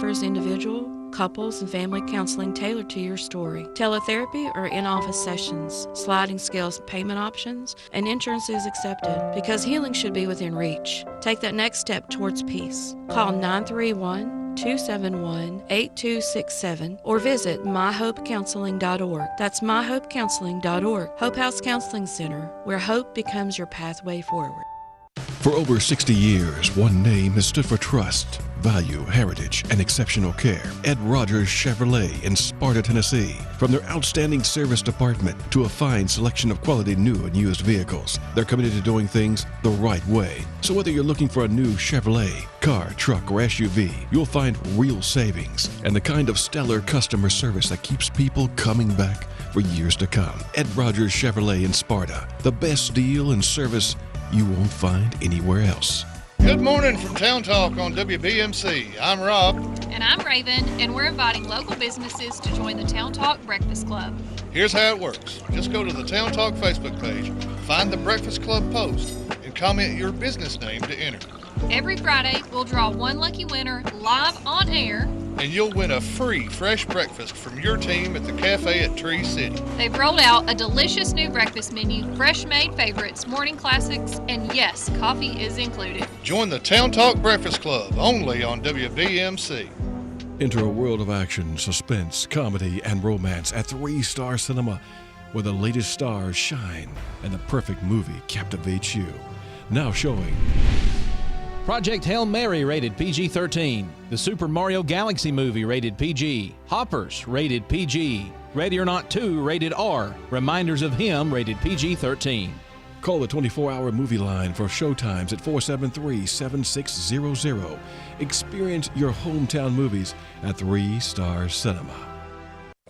offers individual, couples, and family counseling tailored to your story, teletherapy or in-office sessions, sliding scales payment options, and insurance is accepted because healing should be within reach. Take that next step towards peace. Call 931-271-8267 or visit myhopecounseling.org. That's myhopecounseling.org. Hope House Counseling Center, where hope becomes your pathway forward. For over 60 years, one name has stood for trust, value, heritage, and exceptional care. Ed Rogers Chevrolet in Sparta, Tennessee. From their outstanding service department to a fine selection of quality new and used vehicles, they're committed to doing things the right way. So whether you're looking for a new Chevrolet, car, truck, or SUV, you'll find real savings and the kind of stellar customer service that keeps people coming back for years to come. Ed Rogers Chevrolet in Sparta. The best deal and service you won't find anywhere else. Good morning from Town Talk on WBMC. I'm Rob. And I'm Raven, and we're inviting local businesses to join the Town Talk Breakfast Club. Here's how it works. Just go to the Town Talk Facebook page, find the Breakfast Club post, and comment your business name to enter. Every Friday, we'll draw one lucky winner live on air, and you'll win a free fresh breakfast from your team at the cafe at Tree City. They've rolled out a delicious new breakfast menu, fresh-made favorites, morning classics, and yes, coffee is included. Join the Town Talk Breakfast Club, only on WBMC. Enter a world of action, suspense, comedy, and romance at 3-Star Cinema, where the latest stars shine and the perfect movie captivates you. Now showing Project Hail Mary rated PG-13. The Super Mario Galaxy movie rated PG. Hoppers rated PG. Ready or Not 2 rated R. Reminders of Him rated PG-13. Call the 24-hour movie line for showtimes at 473-7600. Experience your hometown movies at 3-Star Cinema.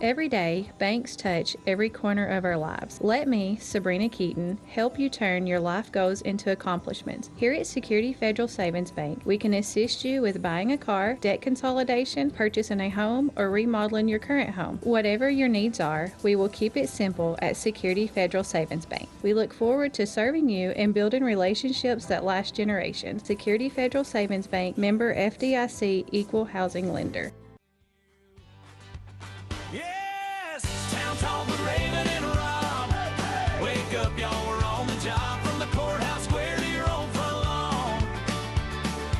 Every day, banks touch every corner of our lives. Let me, Sabrina Keaton, help you turn your life goals into accomplishments. Here at Security Federal Savings Bank, we can assist you with buying a car, debt consolidation, purchasing a home, or remodeling your current home. Whatever your needs are, we will keep it simple at Security Federal Savings Bank. We look forward to serving you and building relationships that last generations. Security Federal Savings Bank, member FDIC, equal housing lender. Town Talk with Raven and Rob. Wake up, y'all, we're on the job. From the courthouse square to your own front lawn.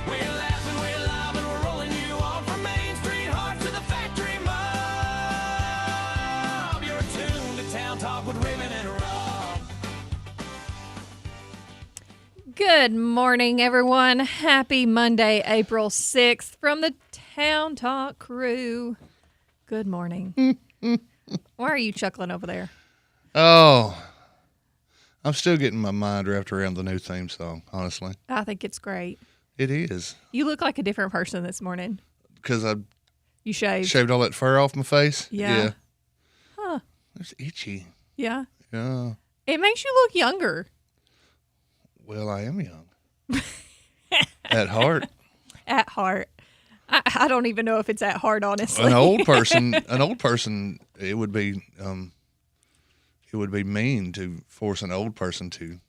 We're laughing, we're live, and we're rolling you on from Main Street Heart to the factory mob. You're tuned to Town Talk with Raven and Rob. Good morning, everyone. Happy Monday, April 6th from the Town Talk crew. Good morning. Why are you chuckling over there? Oh, I'm still getting my mind wrapped around the new theme song, honestly. I think it's great. It is. You look like a different person this morning. Because I You shaved. shaved all that fur off my face? Yeah. Huh. It's itchy. Yeah. Yeah. It makes you look younger. Well, I am young. At heart. At heart. I don't even know if it's at heart, honestly. An old person, it would be mean to force an old person to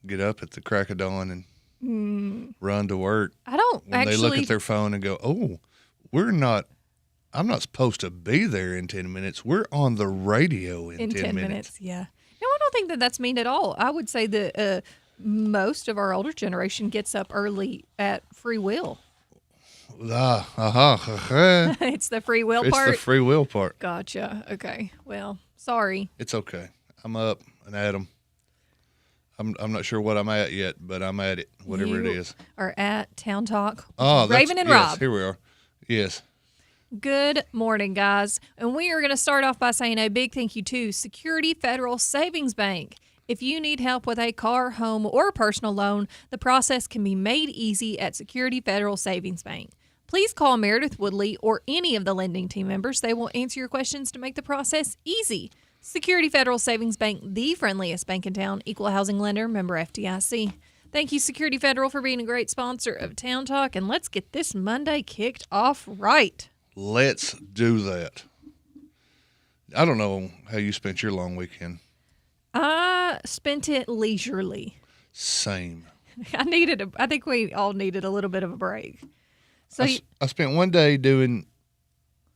get up at the crack of dawn and run to work. I don't when actually. They look at their phone and go, "Oh, I'm not supposed to be there in 10 minutes. We're on the radio in 10 minutes." Yeah. No, I don't think that that's mean at all. I would say that most of our older generation gets up early at free will. It's the free will part? It's the free will part. Gotcha. Okay. Well, sorry. It's okay. I'm up and at 'em. I'm not sure what I'm at yet, but I'm at it, whatever it is. Are at Town Talk. Raven and yes, Rob. Here we are. Yes. Good morning, guys. And we are going to start off by saying a big thank you to Security Federal Savings Bank. If you need help with a car, home, or personal loan, the process can be made easy at Security Federal Savings Bank. Please call Meredith Woodley or any of the lending team members. They will answer your questions to make the process easy. Security Federal Savings Bank, the friendliest bank in town, equal housing lender, member FDIC. Thank you, Security Federal, for being a great sponsor of Town Talk, and let's get this Monday kicked off right. Let's do that. I don't know how you spent your long weekend. I spent it leisurely. Same. I think we all needed a little bit of a break. So I spent one day doing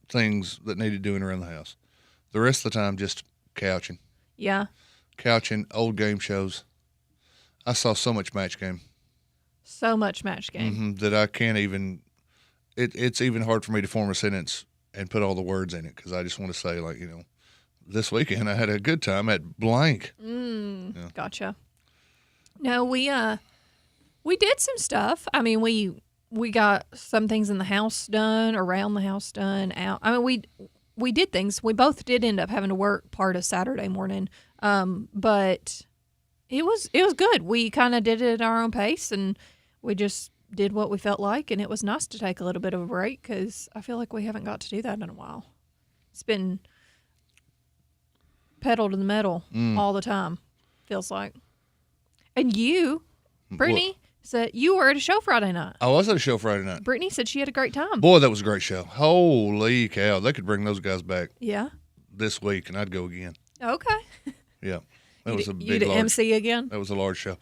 things that needed doing around the house. The rest of the time, just couching, old game shows. I saw so much Match Game. So much Match Game. That I can't even. It's even hard for me to form a sentence and put all the words in it because I just want to say, like, this weekend I had a good time at blank. Yeah. Gotcha. No, we did some stuff. I mean, we got some things in the house done, around the house done, out. I mean, we did things. We both did end up having to work part of Saturday morning, but it was good. We kind of did it at our own pace, and we just did what we felt like, and it was nice to take a little bit of a break because I feel like we haven't got to do that in a while. It's been pedal to the metal all the time, feels like. And you, Brittany, said you were at a show Friday night. I was at a show Friday night. Brittany said she had a great time. Boy, that was a great show. Holy cow. They could bring those guys back Yeah. this week, and I'd go again. Okay. Yeah. That was a You big, did large. MC again? That was a large show.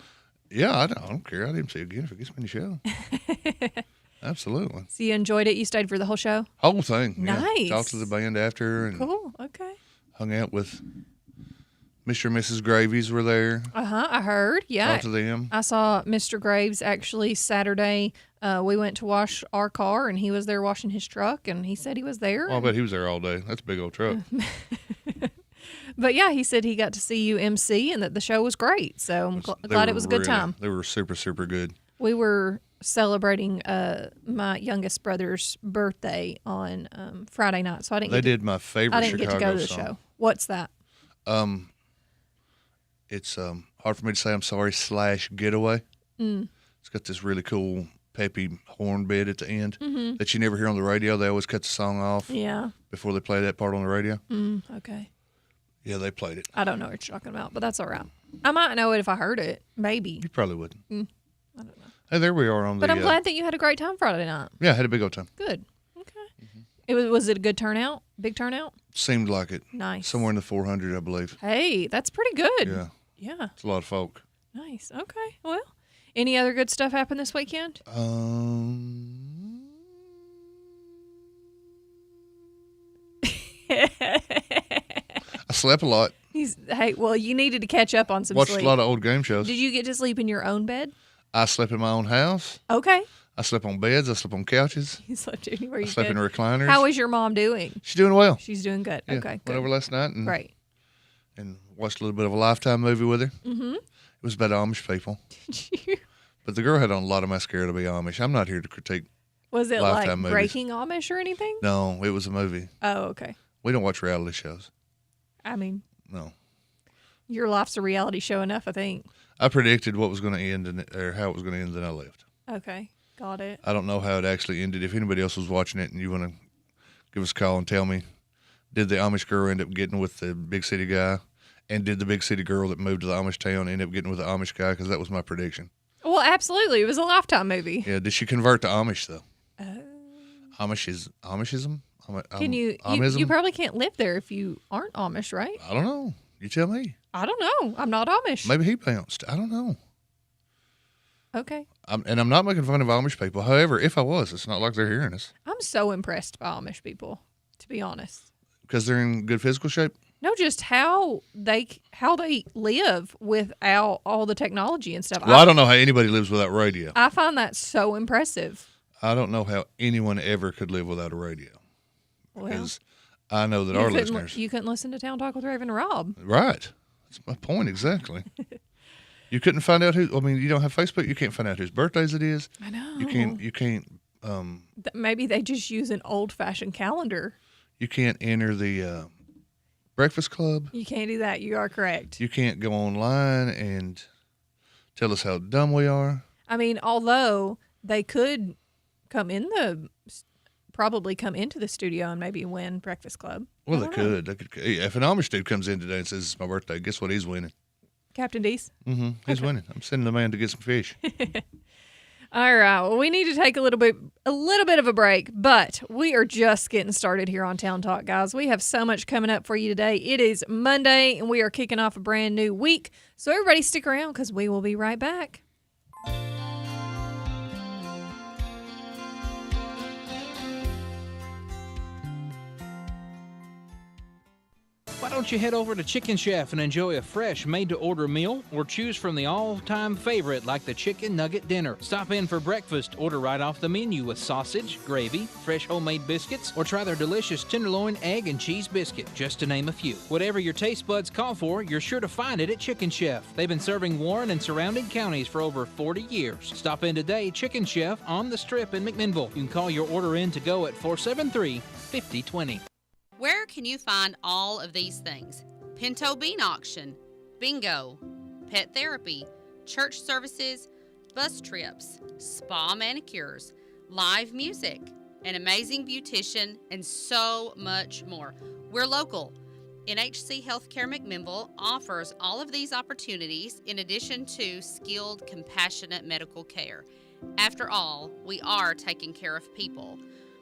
Yeah, I don't care. I'd MC again if it gets me the show. Absolutely. So you enjoyed it? You stayed for the whole show? Whole thing. Yeah. Nice. Talked to the band after and Cool. Okay. hung out with Mr. and Mrs. Gravies were there. I heard. Yeah. Talked to them. I saw Mr. Graves actually Saturday. We went to wash our car, and he was there washing his truck, and he said he was there. Well, I bet he was there all day. That's a big old truck. But yeah, he said he got to see you MC and that the show was great. So I'm glad it was a good time. They were super, super good. We were celebrating my youngest brother's birthday on Friday night, so I didn't. They did my favorite I didn't Chicago get to go to the song. show. What's that? It's hard for me to say I'm sorry / getaway. It's got this really cool peppy horn bit at the end that you never hear on the radio. They always cut the song off Yeah. before they play that part on the radio. Okay. Yeah, they played it. I don't know what you're talking about, but that's all right. I might know it if I heard it. Maybe. You probably wouldn't. I don't know. Hey, there we are on But the. I'm glad that you had a great time Friday night. Yeah, I had a big old time. Good. Okay. Was it a good turnout? Big turnout? Seemed like it. Nice. Somewhere in the 400, I believe. Hey, that's pretty good. Yeah, Yeah. it's a lot of folk. Nice. Okay. Well, any other good stuff happen this weekend? I slept a lot. Well, you needed to catch up on some Watched sleep. a lot of old game shows. Did you get to sleep in your own bed? I slept in my own house. Okay. I slept on beds. I slept on couches. You slept anywhere you I slept could. in recliners. How is your mom doing? She's doing well. She's doing good. Yeah, Okay. went Good. over last night and Great. and watched a little bit of a Lifetime movie with her. Mm-hmm. It was about Amish people. But the girl had on a lot of mascara to be Amish. I'm not here to critique. Was it Lifetime like movies. Breaking Amish or anything? No, it was a movie. Oh, okay. We don't watch reality shows. I mean, No. your life's a reality show enough, I think. I predicted what was going to end or how it was going to end, and then I left. Okay. Got it. I don't know how it actually ended. If anybody else was watching it and you want to give us a call and tell me, did the Amish girl end up getting with the big city guy? And did the big city girl that moved to the Amish town end up getting with the Amish guy? Because that was my prediction. Well, absolutely. It was a Lifetime movie. Yeah. Did she convert to Amish, though? Amishism? Can you probably can't live there if you aren't Amish, right? I don't know. You tell me. I don't know. I'm not Amish. Maybe he bounced. I don't know. Okay. And I'm not making fun of Amish people. However, if I was, it's not like they're hearing us. I'm so impressed by Amish people, to be honest. Because they're in good physical shape? No, just how they live without all the technology and stuff. Well, I don't know how anybody lives without radio. I find that so impressive. I don't know how anyone ever could live without a radio. Well, Because I know that you our couldn't- listeners. You couldn't listen to Town Talk with Raven and Rob. Right. That's my point exactly. You couldn't find out who. I mean, you don't have Facebook. You can't find out whose birthdays it is. I know. You can't. Maybe they just use an old-fashioned calendar. You can't enter the Breakfast Club. You can't do that. You are correct. You can't go online and tell us how dumb we are. I mean, although they could probably come into the studio and maybe win Breakfast Club. Well, I they don't know. could. They could. If an Amish dude comes in today and says it's my birthday, guess what? He's winning. Captain D's. Mm-hmm. He's winning. I'm sending the man to get some fish. All right. Well, we need to take a little bit of a break, but we are just getting started here on Town Talk, guys. We have so much coming up for you today. It is Monday, and we are kicking off a brand new week. So everybody stick around because we will be right back. Why don't you head over to Chicken Chef and enjoy a fresh, made-to-order meal, or choose from the all-time favorite like the Chicken Nugget Dinner. Stop in for breakfast, order right off the menu with sausage, gravy, fresh homemade biscuits, or try their delicious tenderloin, egg, and cheese biscuit, just to name a few. Whatever your taste buds call for, you're sure to find it at Chicken Chef. They've been serving Warren and surrounding counties for over 40 years. Stop in today, Chicken Chef on the Strip in McMinnville. You can call your order in to go at 473-5020. Where can you find all of these things? Pinto Bean Auction, bingo, pet therapy, church services, bus trips, spa manicures, live music, an amazing beautician, and so much more. We're local. NHC Healthcare McMinnville offers all of these opportunities in addition to skilled, compassionate medical care. After all, we are taking care of people.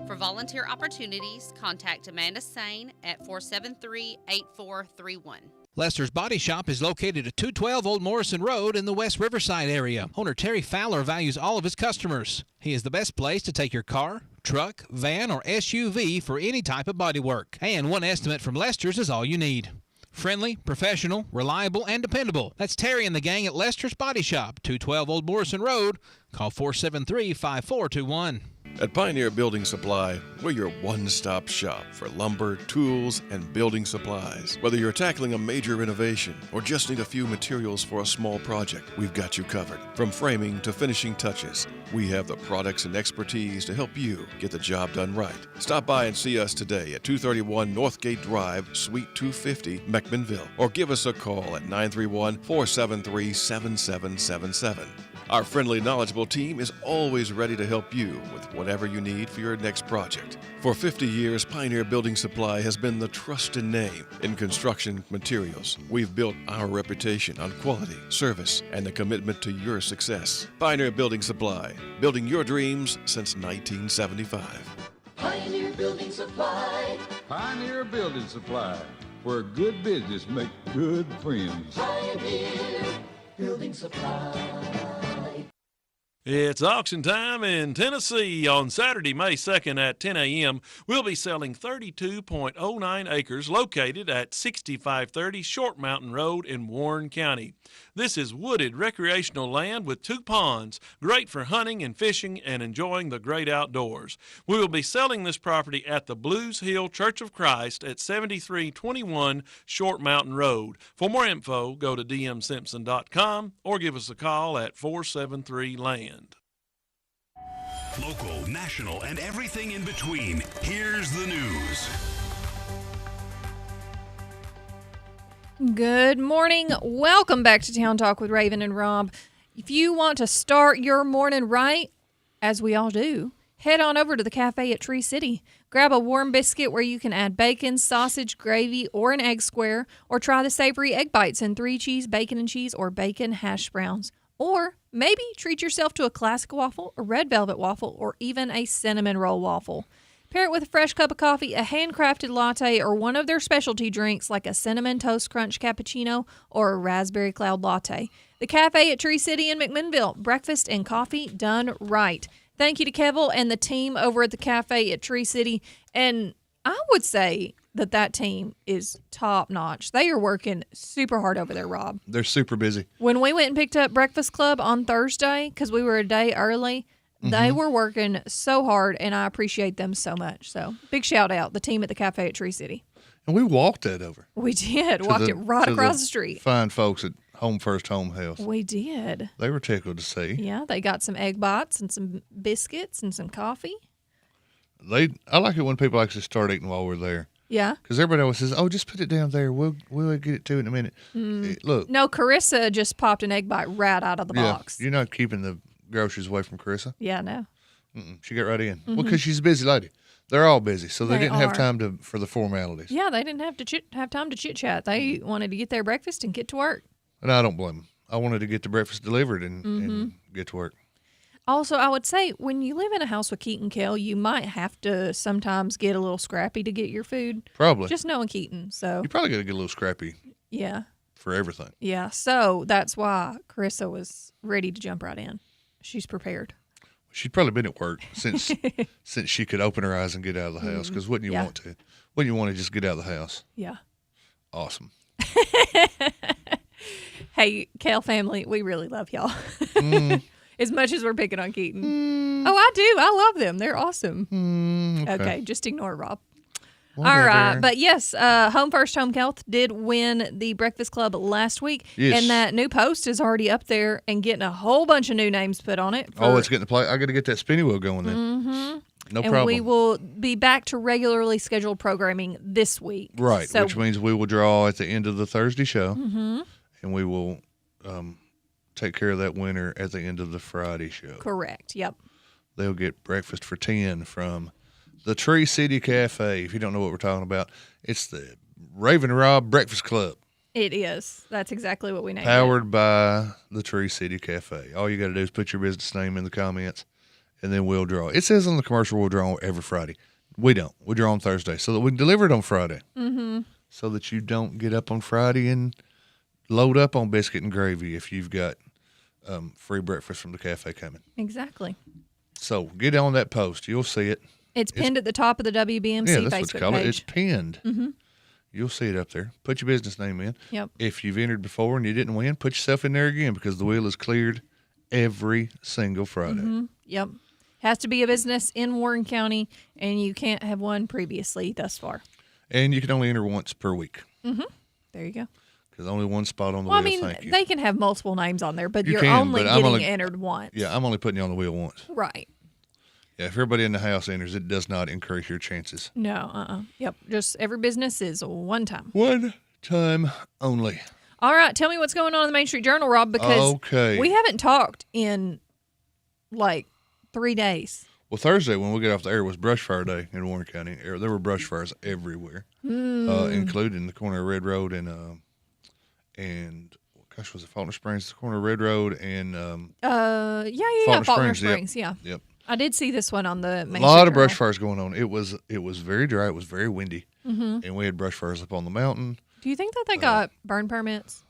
For volunteer opportunities, contact Amanda Sane at 473-8431. Lester's Body Shop is located at 212 Old Morrison Road in the West Riverside area. Owner Terry Fowler values all of his customers. He is the best place to take your car, truck, van, or SUV for any type of body work. And one estimate from Lester's is all you need. Friendly, professional, reliable, and dependable. That's Terry and the gang at Lester's Body Shop, 212 Old Morrison Road. Call 473-5421. At Pioneer Building Supply, we're your one-stop shop for lumber, tools, and building supplies. Whether you're tackling a major renovation or just need a few materials for a small project, we've got you covered. From framing to finishing touches, we have the products and expertise to help you get the job done right. Stop by and see us today at 231 Northgate Drive, Suite 250, McMinnville, or give us a call at 931-473-7777. Our friendly, knowledgeable team is always ready to help you with whatever you need for your next project. For 50 years, Pioneer Building Supply has been the trusted name in construction materials. We've built our reputation on quality, service, and the commitment to your success. Pioneer Building Supply, building your dreams since 1975. Pioneer Building Supply. Pioneer Building Supply, where good business make good friends. Pioneer Building Supply. It's auction time in Tennessee on Saturday, May 2nd at 10 a.m. We'll be selling 32.09 acres located at 6530 Short Mountain Road in Warren County. This is wooded recreational land with 2 ponds, great for hunting and fishing and enjoying the great outdoors. We will be selling this property at the Blues Hill Church of Christ at 7321 Short Mountain Road. For more info, go to dmsimpson.com or give us a call at 473-LAND. Local, national, and everything in between. Here's the news. Good morning. Welcome back to Town Talk with Raven and Rob. If you want to start your morning right, as we all do, head on over to the cafe at Tree City. Grab a warm biscuit where you can add bacon, sausage, gravy, or an egg square, or try the savory egg bites and 3 cheese, bacon and cheese, or bacon hash browns. Or maybe treat yourself to a classic waffle, a red velvet waffle, or even a cinnamon roll waffle. Pair it with a fresh cup of coffee, a handcrafted latte, or one of their specialty drinks like a cinnamon toast crunch cappuccino or a raspberry cloud latte. The cafe at Tree City in McMinnville. Breakfast and coffee done right. Thank you to Kevel and the team over at the cafe at Tree City. And I would say that team is top notch. They are working super hard over there, Rob. They're super busy. When we went and picked up Breakfast Club on Thursday, because we were a day early, they were working so hard, and I appreciate them so much. So big shout out, the team at the cafe at Tree City. And we walked that over. We did. Walked it right across the street. Fine folks at Home First Home Health. We did. They were tickled to see. Yeah, they got some egg bites and some biscuits and some coffee. I like it when people actually start eating while we're there. Yeah. Because everybody always says, "Oh, just put it down there. We'll get it to it in a minute." Look. No, Carissa just popped an egg bite right out of the box. You're not keeping the groceries away from Carissa. Yeah, no. She got right in. Well, because she's a busy lady. They're all busy, so they didn't have time for the formalities. Yeah, they didn't have to have time to chit chat. They wanted to get their breakfast and get to work. And I don't blame them. I wanted to get the breakfast delivered and get to work. Also, I would say when you live in a house with Keaton Kell, you might have to sometimes get a little scrappy to get your food. Probably. Just knowing Keaton, so. You probably got to get a little scrappy. Yeah. For everything. Yeah, so that's why Carissa was ready to jump right in. She's prepared. She'd probably been at work since she could open her eyes and get out of the house. Because wouldn't you want to? Wouldn't you want to just get out of the house? Yeah. awesome. Hey, Kale family, we really love y'all. As much as we're picking on Keaton. Oh, I do. I love them. They're awesome. Okay, just ignore Rob. Whatever. All right. But yes, Home First Home Health did win the Breakfast Club last week. Yes. And that new post is already up there and getting a whole bunch of new names put on it. It's getting to play. I got to get that spinny wheel going then. No and problem. we will be back to regularly scheduled programming this week. Right, So, which means we will draw at the end of the Thursday show, and we will take care of that winner at the end of the Friday show. correct. Yep. They'll get breakfast for 10 from the Tree City Cafe. If you don't know what we're talking about, it's the Raven Rob Breakfast Club, It is. That's exactly what we named it. powered by the Tree City Cafe. All you got to do is put your business name in the comments, and then we'll draw. It says on the commercial we'll draw every Friday. We don't. We draw on Thursday so that we can deliver it on Friday. So that you don't get up on Friday and load up on biscuit and gravy if you've got free breakfast from the cafe coming. Exactly. So get on that post. You'll see it. It's pinned at the top of the WBMC Yeah, that's Facebook what you call page. it. It's pinned. You'll see it up there. Put your business name in. Yep. If you've entered before and you didn't win, put yourself in there again because the wheel is cleared every single Friday. Yep. Has to be a business in Warren County, and you can't have one previously thus far. And you can only enter once per week There you go. because only one spot on the Well, I wheel. mean, Thank you. they can have multiple names on there, but You you're can, only but I'm getting only- entered once. Yeah, I'm only putting you on the wheel once. Right. Yeah, if everybody in the house enters, it does not increase your chances. No, Yep. Just every business is one time. One time only. All right. Tell me what's going on in the Main Street Journal, Rob, because Okay. we haven't talked in like 3 days. Well, Thursday when we get off the air was brush fire day in Warren County. There were brush fires everywhere, including the corner of Red Road and gosh, was it Faulkner Springs? The corner of Red Road and Yeah. Faulkner Springs, yep. Springs, yeah. Yep. I did see this one on the Main A lot Street of brush Journal. fires going on. It was very dry. It was very windy, and we had brush fires up on the mountain. Do you think that they got burn permits?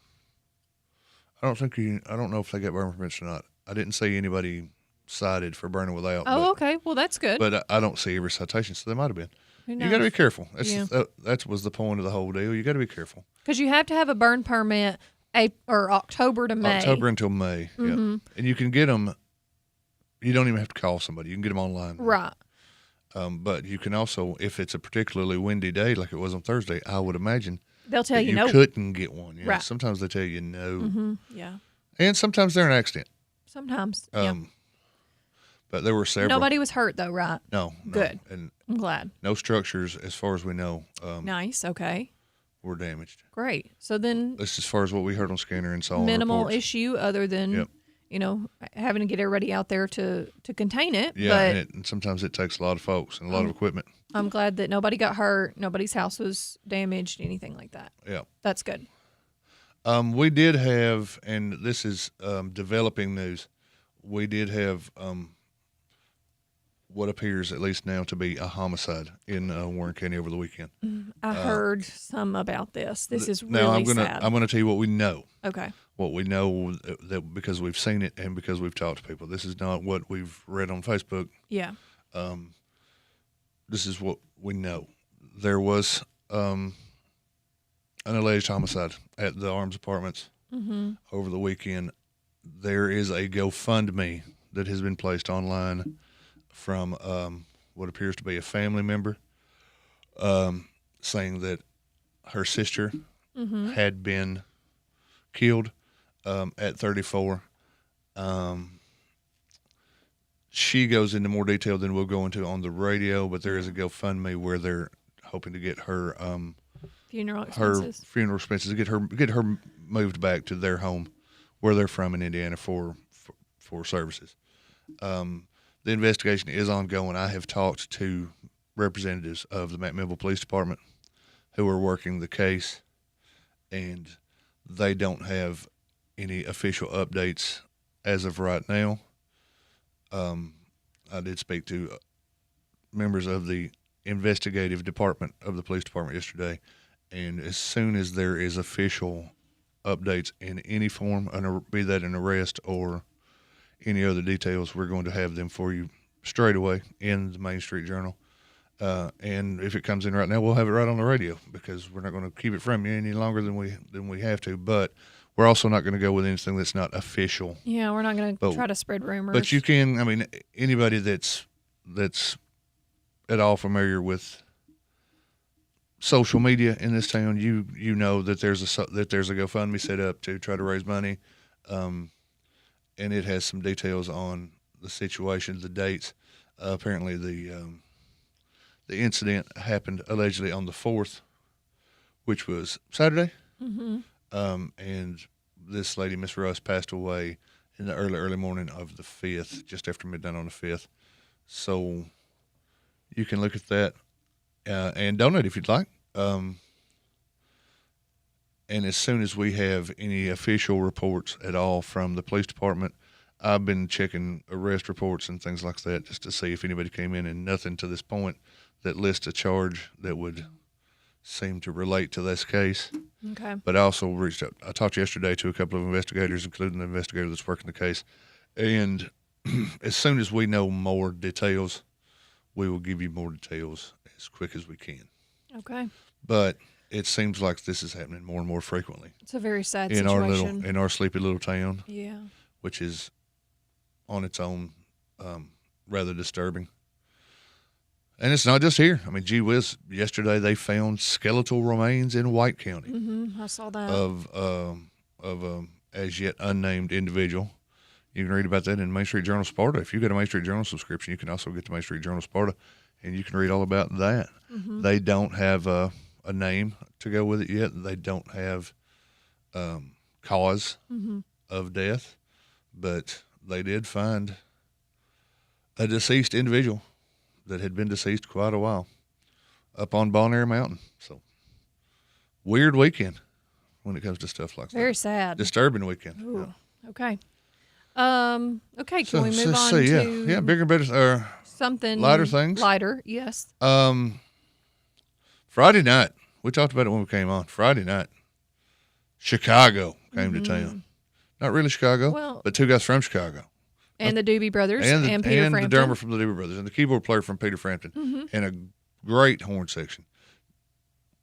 I don't know if they got burn permits or not. I didn't see anybody cited for burning without. Oh, okay. Well, that's good. But I don't see every citation, so they might have been. Who You got to be knows? careful. Yeah. That was the point of the whole deal. You got to be careful. Because you have to have a burn permit or October to May. October until May. Yeah. And you can get them. You don't even have to call somebody. You can get them online. Right. But you can also, if it's a particularly windy day like it was on Thursday, I would imagine They'll tell that you you no. couldn't get one. Yeah. Right. Sometimes they tell you no. Yeah. And sometimes they're an accident. Sometimes. Yeah. But there were several. Nobody was hurt though, right? No. Good. And I'm glad. no structures, as far as we know, Nice. Okay. were damaged. Great. So then That's as far as what we heard on Scanner and saw on minimal reports. issue other than Yep. having to get everybody out there to contain it. Yeah, But and sometimes it takes a lot of folks and a lot of equipment. I'm glad that nobody got hurt, nobody's house was damaged, anything like that. Yeah. That's good. We did have, and this is developing news, we did have what appears, at least now, to be a homicide in Warren County over the weekend. I heard some about this. This is Now really sad. I'm gonna tell you what we know. Okay. What we know that because we've seen it and because we've talked to people. This is not what we've read on Facebook. Yeah. This is what we know. There was an alleged homicide at the Arms Apartments over the weekend. There is a GoFundMe that has been placed online from what appears to be a family member saying that her sister had been killed at 34. She goes into more detail than we'll go into on the radio, but there is a GoFundMe where they're hoping to get her Funeral expenses. her funeral expenses, get her moved back to their home where they're from in Indiana for services. The investigation is ongoing. I have talked to representatives of the McMinnville Police Department who are working the case, and they don't have any official updates as of right now. I did speak to members of the investigative department of the police department yesterday, and as soon as there is official updates in any form, be that an arrest or any other details, we're going to have them for you straight away in the Main Street Journal. And if it comes in right now, we'll have it right on the radio because we're not going to keep it from you any longer than we have to. But we're also not going to go with anything that's not official. Yeah, we're not going to try to spread rumors. But you can. I mean, anybody that's at all familiar with social media in this town, you know that there's a GoFundMe set up to try to raise money, and it has some details on the situation, the dates. Apparently, the incident happened allegedly on the 4th, which was Saturday. Mm-hmm. And this lady, Miss Russ, passed away in the early morning of the 5th, just after midnight on the 5th. So you can look at that and donate if you'd like. And as soon as we have any official reports at all from the police department, I've been checking arrest reports and things like that just to see if anybody came in, and nothing to this point that lists a charge that would seem to relate to this case. Okay. But I also reached out. I talked yesterday to a couple of investigators, including the investigator that's working the case. And as soon as we know more details, we will give you more details as quick as we can. Okay. But it seems like this is happening more and more frequently. It's a very sad in situation. in our sleepy little town. Yeah. Which is on its own rather disturbing. And it's not just here. I mean, gee whiz, yesterday they found skeletal remains in White County. Mm-hmm. I saw that. Of as yet unnamed individual. You can read about that in Main Street Journal Sparta. If you get a Main Street Journal subscription, you can also get the Main Street Journal Sparta, and you can read all about that. Mm-hmm. They don't have a name to go with it yet. They don't have cause Mm-hmm. of death, but they did find a deceased individual that had been deceased quite a while up on Bon Air Mountain. So weird weekend when it comes to stuff like that. Very sad. Disturbing weekend. Ooh. Okay. Okay. Can we move on see, to yeah, bigger, better, something lighter things? Lighter, yes. Friday night, we talked about it when we came on. Friday night, Chicago came to town. Not really Chicago, but two guys from Chicago. And the Doobie Brothers and Peter Frampton. And the drummer from the Doobie Brothers and the keyboard player from Peter Frampton. Mm-hmm. And a great horn section.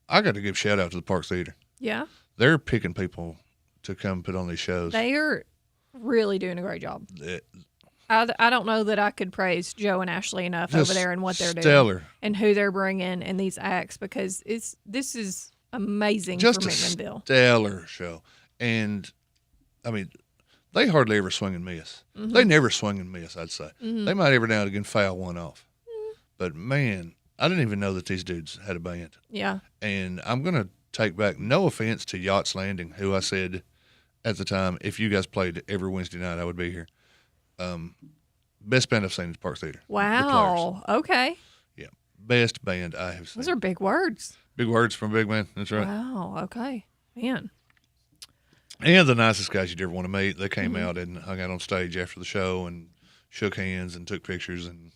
I got to give a shout out to the Park Theater. Yeah. They're picking people to come put on these shows. They are really doing a great job. I don't know that I could praise Joe and Ashley enough over there and what they're doing and who they're bringing and these acts, because this is amazing just for McMinnville. Stellar show. And I mean, they hardly ever swing and miss. Mm-hmm. They never swing and miss, I'd say. Mm-hmm. They might every now and again foul one off. Mm-hmm. But man, I didn't even know that these dudes had a band. Yeah. And I'm going to take back no offense to Yachts Landing, who I said at the time, if you guys played every Wednesday night, I would be here. Best band I've seen is Park Theater. Wow. Okay. Yeah. Best band I have seen. Those are big words. Big words from a big man. That's right. Wow. Okay. Man. And the nicest guys you'd ever want to meet. They came out and hung out on stage after the show and shook hands and took pictures. And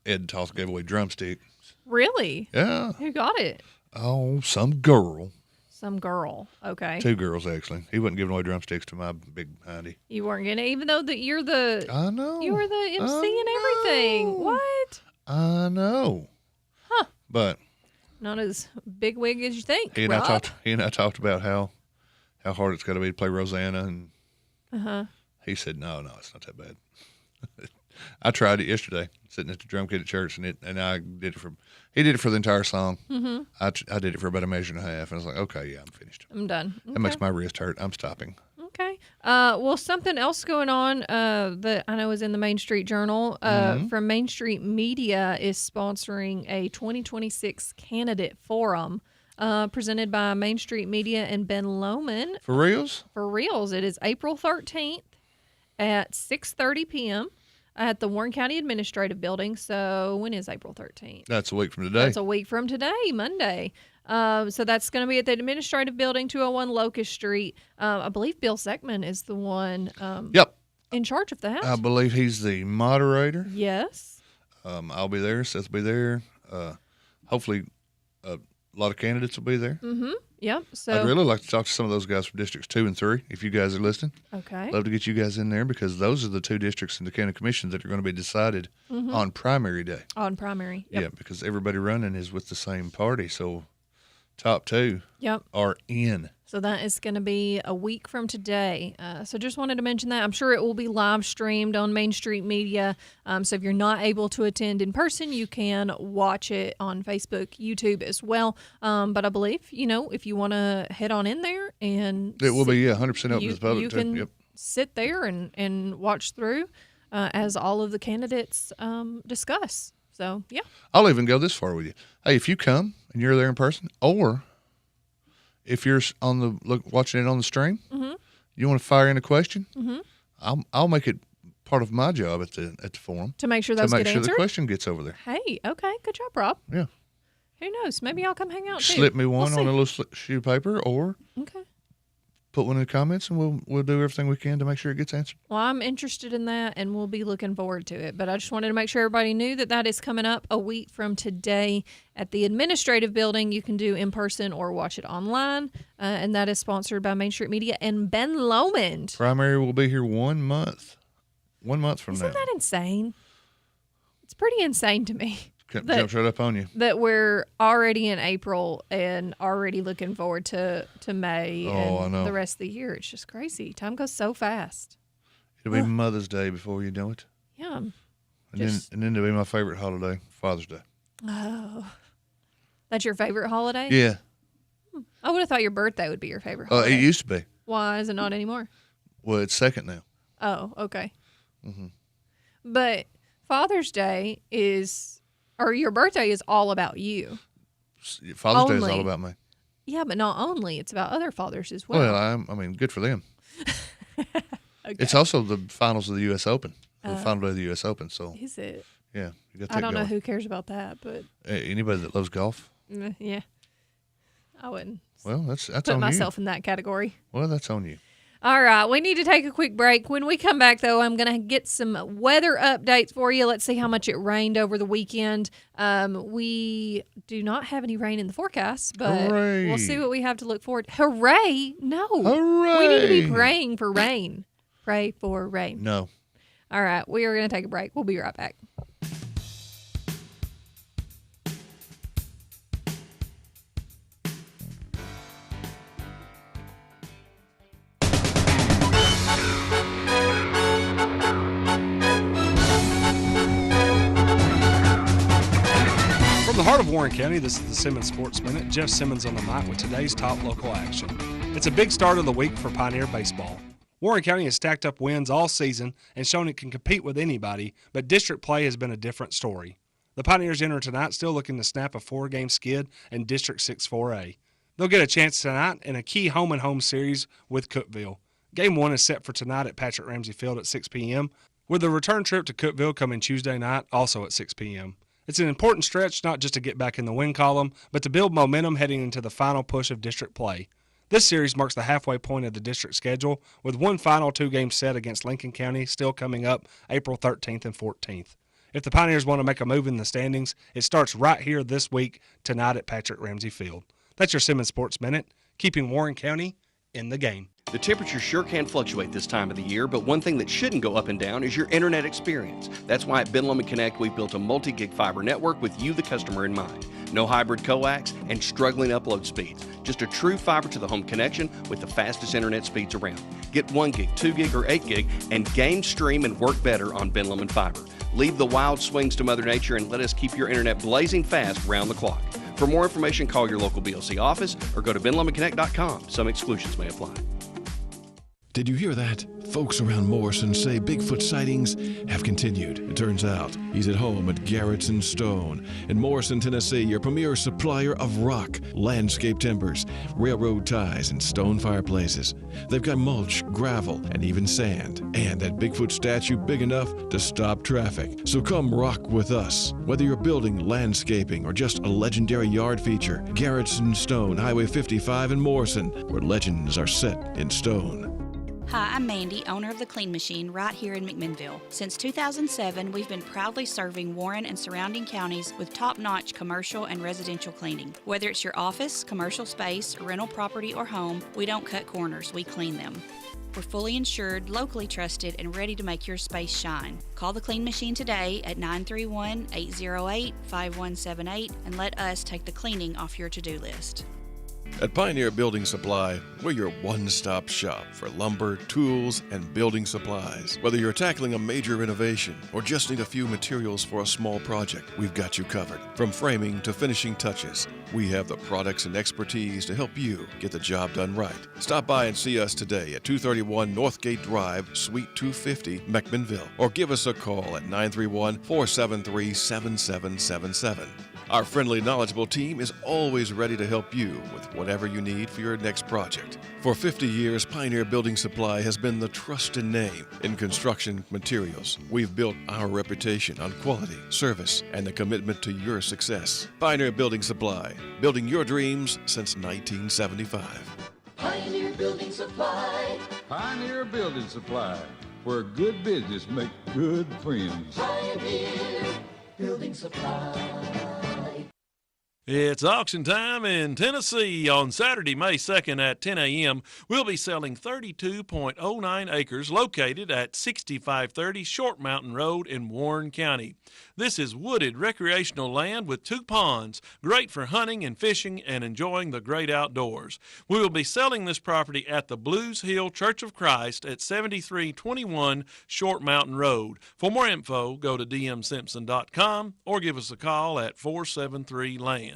Ed Toss gave away drumstick. Really? Yeah. Who got it? Oh, some girl. Some girl. Okay. Two girls, actually. He wasn't giving away drumsticks to my big hindy. You weren't getting it, even though you're the. I know. You were the MC and everything. What? I know. Huh. But not as bigwig as you think. He and I talked about how hard it's got to be to play Rosanna, and he said, "No, it's not that bad." I tried it yesterday, sitting at the drum kit at church, and I did it for. He did it for the entire song. Mm-hmm. I did it for about a measure and a half, and I was like, "Okay, yeah, I'm finished. I'm done." Okay. That makes my wrist hurt. I'm stopping. Okay. Well, something else going on that I know is in the Main Street Journal from Main Street Media is sponsoring a 2026 candidate forum presented by Main Street Media and Ben Lomond. For reals? For reals. It is April 13th at 6:30 p.m. at the Warren County Administrative Building. So when is April 13th? That's a week from today. That's a week from today, Monday. So that's going to be at the Administrative Building, 201 Locust Street. I believe Bill Seckman is the one in charge of that. I believe he's the moderator. Yes. I'll be there. Seth will be there. Hopefully a lot of candidates will be there. Mm-hmm. Yep. So I'd really like to talk to some of those guys from districts 2 and 3. If you guys are listening, okay. love to get you guys in there because those are the 2 districts in the county commission that are going to be decided on primary day. On primary. Yep. Yeah, because everybody running is with the same party. So top 2 are in. So that is going to be a week from today. So just wanted to mention that. I'm sure it will be live streamed on Main Street Media. So if you're not able to attend in person, you can watch it on Facebook, YouTube as well. But I believe, if you want to head on in there and it will be 100% open to the public. You can sit there and watch through as all of the candidates discuss. So, yeah. I'll even go this far with you. Hey, if you come and you're there in person, or if you're watching it on the stream, you want to fire in a question, I'll make it part of my job at the forum to make sure those get answered. The question gets over there. Hey, okay, good job, Rob. Yeah. Who knows? Maybe I'll come hang out too. Slip me one on a little sheet of paper, or put one in the comments, and we'll do everything we can to make sure it gets answered. Well, I'm interested in that, and we'll be looking forward to it. But I just wanted to make sure everybody knew that is coming up a week from today at the administrative building. You can do in person or watch it online, and that is sponsored by Main Street Media and Ben Lomond. Primary will be here 1 month. 1 month from now. Isn't that insane? It's pretty insane to me. Jumps right up on you. That we're already in April and already looking forward to May and the rest of the year. It's just crazy. Time goes so fast. It'll be Mother's Day before you know it. Yeah. And then it'll be my favorite holiday, Father's Day. Oh. That's your favorite holiday? Yeah. I would have thought your birthday would be your favorite holiday. It used to be. Why is it not anymore? Well, it's second now. Oh, okay. But Father's Day or your birthday is all about you. Father's Day is all about me. Yeah, but not only. It's about other fathers as well. Well, I mean, good for them. Okay. It's also the finals of the U.S. Open, the final day of the U.S. Open. So is it? Yeah. You got that I don't know going. who cares about that, but anybody that loves golf. Yeah, I wouldn't. Well, that's put on myself you. in that category. Well, that's on you. All right, we need to take a quick break. When we come back, though, I'm going to get some weather updates for you. Let's see how much it rained over the weekend. We do not have any rain in the forecast, but we'll see what we have to look forward. Hooray! No. Hooray! We need to be praying for rain. Pray for rain. No. All right, we are going to take a break. We'll be right back. From the heart of Warren County, this is the Simmons Sports Minute. Jeff Simmons on the mic with today's top local action. It's a big start of the week for Pioneer baseball. Warren County has stacked up wins all season and shown it can compete with anybody, but district play has been a different story. The Pioneers enter tonight still looking to snap a 4-game skid in District 6 4A. They'll get a chance tonight in a key home-and-home series with Cookeville. Game 1 is set for tonight at Patrick Ramsey Field at 6 p.m., with the return trip to Cookeville coming Tuesday night, also at 6 p.m. It's an important stretch not just to get back in the win column, but to build momentum heading into the final push of district play. This series marks the halfway point of the district schedule, with one final 2-game set against Lincoln County still coming up April 13th and 14th. If the Pioneers want to make a move in the standings, it starts right here this week, tonight at Patrick Ramsey Field. That's your Simmons Sports Minute, keeping Warren County in the game. The temperature sure can fluctuate this time of the year, but one thing that shouldn't go up and down is your internet experience. That's why at Ben Lomond Connect, we've built a multi-gig fiber network with you, the customer, in mind. No hybrid coax and struggling upload speeds. Just a true fiber-to-the-home connection with the fastest internet speeds around. Get 1 gig, 2 gig, or 8 gig and game, stream, and work better on Ben Lomond Fiber. Leave the wild swings to Mother Nature and let us keep your internet blazing fast round the clock. For more information, call your local BLC office or go to benlomondconnect.com. Some exclusions may apply. Did you hear that? Folks around Morrison say Bigfoot sightings have continued. It turns out he's at home at Garrett's and Stone in Morrison, Tennessee, your premier supplier of rock, landscape timbers, railroad ties, and stone fireplaces. They've got mulch, gravel, and even sand, and that Bigfoot statue big enough to stop traffic. So come rock with us. Whether you're building, landscaping, or just a legendary yard feature, Garrett's and Stone, Highway 55 in Morrison, where legends are set in stone. Hi, I'm Mandy, owner of the Clean Machine right here in McMinnville. Since 2007, we've been proudly serving Warren and surrounding counties with top-notch commercial and residential cleaning. Whether it's your office, commercial space, rental property, or home, we don't cut corners, we clean them. We're fully insured, locally trusted, and ready to make your space shine. Call the Clean Machine today at 931-808-5178 and let us take the cleaning off your to-do list. At Pioneer Building Supply, we're your one-stop shop for lumber, tools, and building supplies. Whether you're tackling a major renovation or just need a few materials for a small project, we've got you covered. From framing to finishing touches, we have the products and expertise to help you get the job done right. Stop by and see us today at 231 Northgate Drive, Suite 250, McMinnville, or give us a call at 931-473-7777. Our friendly, knowledgeable team is always ready to help you with whatever you need for your next project. For 50 years, Pioneer Building Supply has been the trusted name in construction materials. We've built our reputation on quality, service, and the commitment to your success. Pioneer Building Supply, building your dreams since 1975. Pioneer Building Supply. Pioneer Building Supply, where good business make good friends. Pioneer Building Supply. It's auction time in Tennessee on Saturday, May 2nd at 10 a.m. We'll be selling 32.09 acres located at 6530 Short Mountain Road in Warren County. This is wooded recreational land with 2 ponds, great for hunting and fishing and enjoying the great outdoors. We will be selling this property at the Blues Hill Church of Christ at 7321 Short Mountain Road. For more info, go to dmsimpson.com or give us a call at 473-LAND.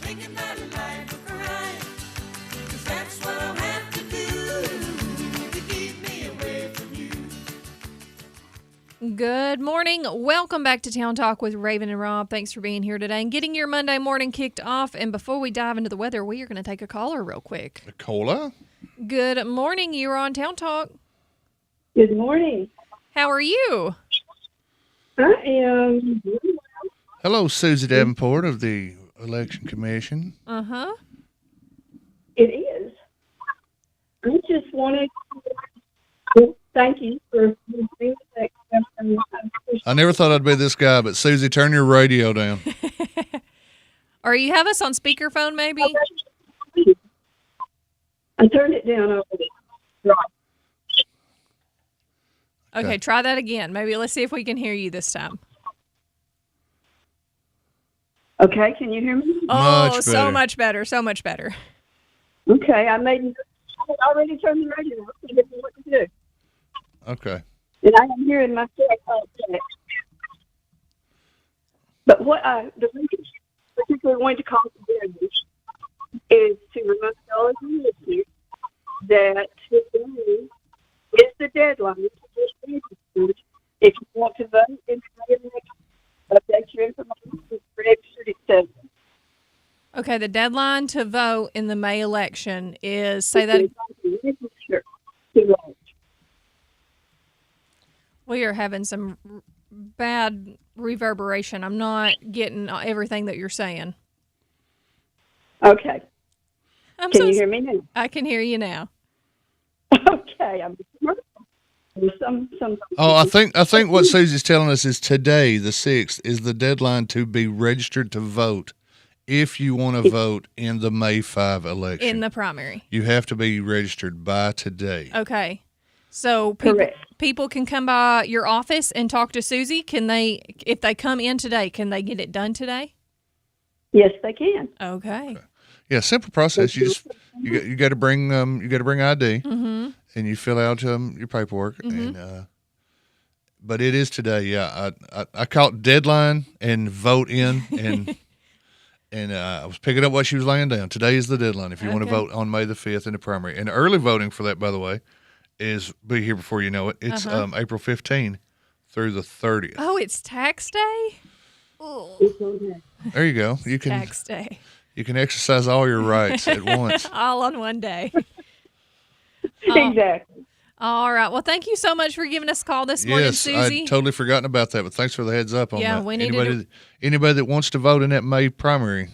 Thinking about life of crime, 'cause that's what I'll have to do to keep me away from you. Good morning. Welcome back to Town Talk with Raven and Rob. Thanks for being here today and getting your Monday morning kicked off. And before we dive into the weather, we are going to take a caller real quick. Cola? Good morning. You're on Town Talk. Good morning. How are you? I am. Hello, Susie Davenport of the Election Commission. Uh-huh. It is. I just wanted to thank you for being that. I never thought I'd be this guy, but Susie, turn your radio down. Or you have us on speakerphone, maybe? I turned it down over there. Right. Okay, try that again. Maybe let's see if we can hear you this time. Okay, can you hear me? Oh, so much better, so much better. Okay, I already turned the radio off. I didn't know what to do. Okay. And I am hearing myself all day. But the reason I particularly wanted to call today is to remind all of you listeners that today is the deadline to just register if you want to vote in the election. Update your information registered, etc. Okay, the deadline to vote in the May election is, say that. We are having some bad reverberation. I'm not getting everything that you're saying. Okay. Can you hear me now? I can hear you now. Okay. I think what Susie's telling us is today, the 6th, is the deadline to be registered to vote if you want to vote in the May 5 election. In the primary. You have to be registered by today. Okay. So people can come by your office and talk to Susie. If they come in today, can they get it done today? Yes, they can. Okay. Yeah, simple process. You got to bring ID, Mm-hmm. and you fill out your paperwork. Mm-hmm. And but it is today. Yeah, I call it deadline and vote in, and I was picking up what she was laying down. Today is the deadline if you want to vote on May the 5th in the primary. And early voting for that, by the way, is be here before you know it. It's April 15 through the 30th. Oh, it's tax day? Oh. There you go. You can tax day. You can exercise all your rights at once. All on one day. Exactly. All right. Well, thank you so much for giving us a call this morning, Susie. I'd totally forgotten about that, but thanks for the heads up on that. Yeah, we need anybody that wants to vote in that May primary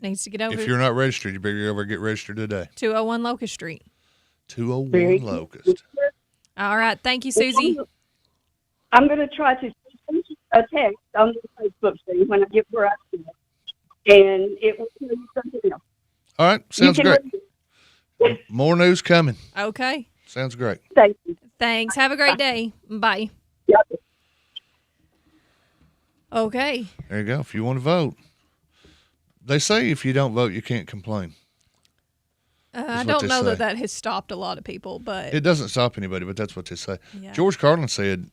needs to get over. If you're not registered, you better go over and get registered today. 201 Locust Street. 201 Locust. All right. Thank you, Susie. I'm going to try to send you a text on the Facebook thing when I get where I stand, and it will tell you something else. All right. Sounds You can great. More news coming. Okay. Sounds great. Thank you. Thanks. Have a great day. Bye. Yep. Okay. There you go. If you want to vote. They say if you don't vote, you can't complain. I don't know that has stopped a lot of people, but It doesn't stop anybody, but that's what they say. Yeah. George Carlin said,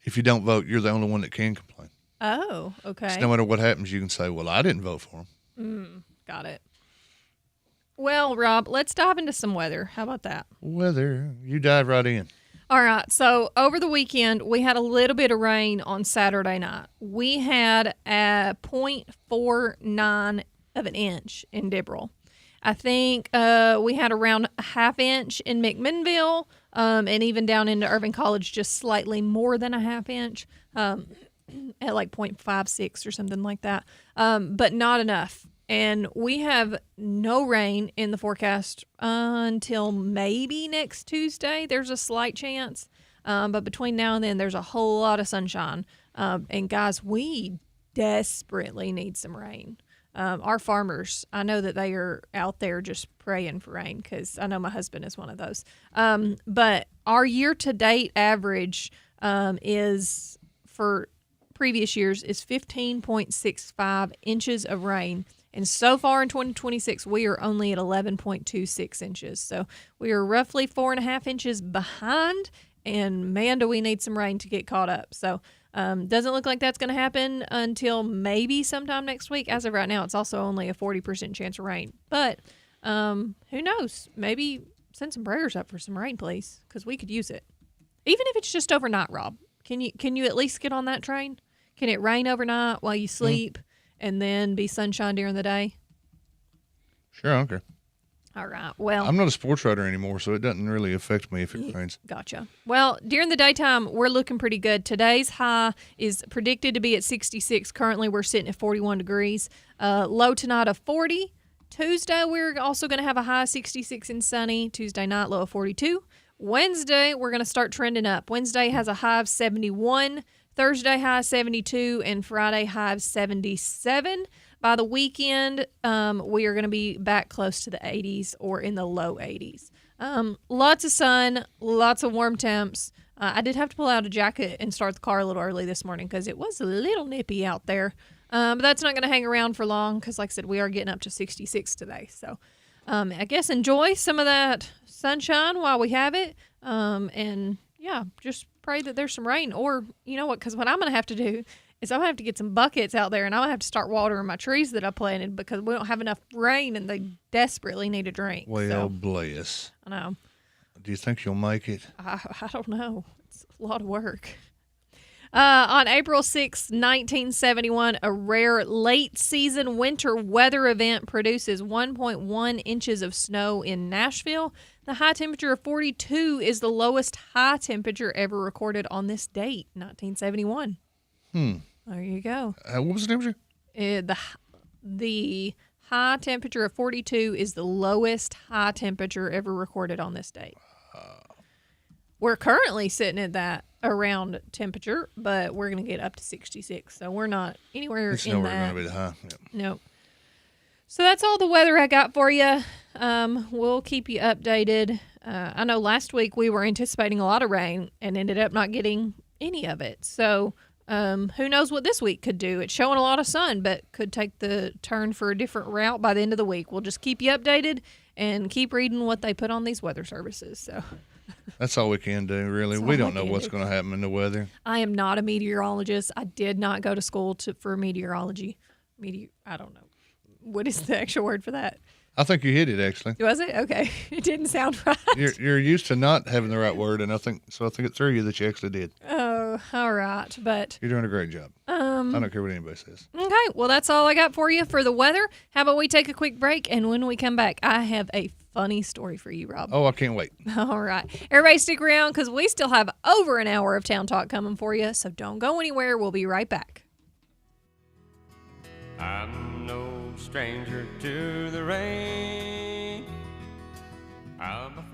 if you don't vote, you're the only one that can complain. Oh, okay. So no matter what happens, you can say, well, I didn't vote for him. Got it. Well, Rob, let's dive into some weather. How about that? Weather, you dive right in. All right. So over the weekend, we had a little bit of rain on Saturday night. We had a 0.49 of an inch in Dibble. I think we had around a half inch in McMinnville, and even down into Irving College, just slightly more than a half inch, at like 0.56 or something like that, but not enough. And we have no rain in the forecast until maybe next Tuesday. There's a slight chance, but between now and then, there's a whole lot of sunshine. And guys, we desperately need some rain. Our farmers, I know that they are out there just praying for rain because I know my husband is one of those. But our year-to-date average is, for previous years, is 15.65 inches of rain. And so far in 2026, we are only at 11.26 inches. So we are roughly 4.5 inches behind. And man, do we need some rain to get caught up. So doesn't look like that's going to happen until maybe sometime next week. As of right now, it's also only a 40% chance of rain. But who knows? Maybe send some prayers up for some rain, please, because we could use it. Even if it's just overnight, Rob. Can you at least get on that train? Can it rain overnight while you sleep and then be sunshine during the day? Sure, I don't care. All right. Well, I'm not a sports writer anymore, so it doesn't really affect me if it rains. Gotcha. Well, during the daytime, we're looking pretty good. Today's high is predicted to be at 66. Currently, we're sitting at 41 degrees. Low tonight of 40. Tuesday, we're also going to have a high of 66 and sunny. Tuesday night, low of 42. Wednesday, we're going to start trending up. Wednesday has a high of 71. Thursday, high of 72. And Friday, high of 77. By the weekend, we are going to be back close to the 80s or in the low 80s. Lots of sun, lots of warm temps. I did have to pull out a jacket and start the car a little early this morning because it was a little nippy out there. But that's not going to hang around for long because, like I said, we are getting up to 66 today. So I guess enjoy some of that sunshine while we have it. And, yeah, just pray that there's some rain. Or, you know what, because what I'm going to have to do is I'm going to have to get some buckets out there, and I'm going to have to start watering my trees that I planted because we don't have enough rain, and they desperately need a drink. Well, bless. I know. Do you think you'll make it? I don't know. It's a lot of work. On April 6, 1971, a rare late-season winter weather event produces 1.1 inches of snow in Nashville. The high temperature of 42 is the lowest high temperature ever recorded on this date, 1971. There you go. What was the temperature? The high temperature of 42 is the lowest high temperature ever recorded on this date. We're currently sitting at that around temperature, but we're going to get up to 66. So we're not anywhere It's in nowhere that. going to be the high. Yep. Nope. So that's all the weather I got for you. We'll keep you updated. I know last week we were anticipating a lot of rain and ended up not getting any of it. So who knows what this week could do? It's showing a lot of sun, but could take the turn for a different route by the end of the week. We'll just keep you updated and keep reading what they put on these weather services. So that's all we can do, really. We don't know what's going to happen in the weather. I am not a meteorologist. I did not go to school for meteorology. I don't know. What is the actual word for that? I think you hit it, actually. Was it? Okay. It didn't sound right. You're used to not having the right word, and I think it threw you that you actually did. Oh, all right. But you're doing a great job. I don't care what anybody says. Okay. Well, that's all I got for you for the weather. How about we take a quick break, and when we come back, I have a funny story for you, Rob. Oh, I can't wait. All right. Everybody stick around because we still have over an hour of Town Talk coming for you, so don't go anywhere. We'll be right back. I'm no stranger to the rain. I'm a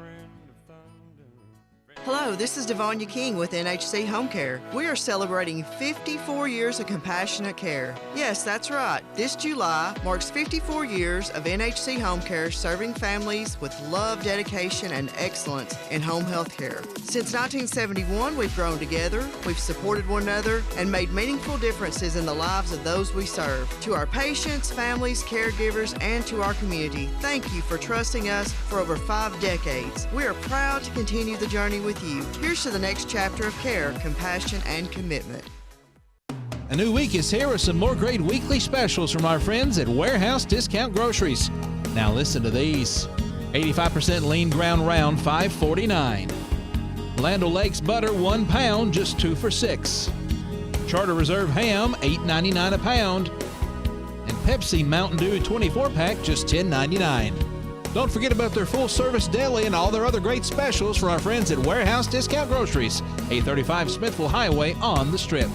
Hello, this is Devanya King with NHC Home Care. We are celebrating 54 years of compassionate care. Yes, that's right. This July marks 54 years of NHC Home Care serving families with love, dedication, and excellence in home health care. Since 1971, we've grown together, we've supported one another, and made meaningful differences in the lives of those we serve. To our patients, families, caregivers, and to our community, thank you for trusting us for over 5 decades. We are proud to continue the journey with you. Here's to the next chapter of care, compassion, and commitment. A new week is here with some more great weekly specials from our friends at Warehouse Discount Groceries. Now listen to these. 85% lean ground round, $5.49. Land O'Lakes butter, 1 pound, just 2 for $6. Charter Reserve ham, $8.99 a pound. And Pepsi Mountain Dew 24-pack, just $10.99. Don't forget about their full-service deli and all their other great specials for our friends at Warehouse Discount Groceries, 835 Smithville Highway on the Strip.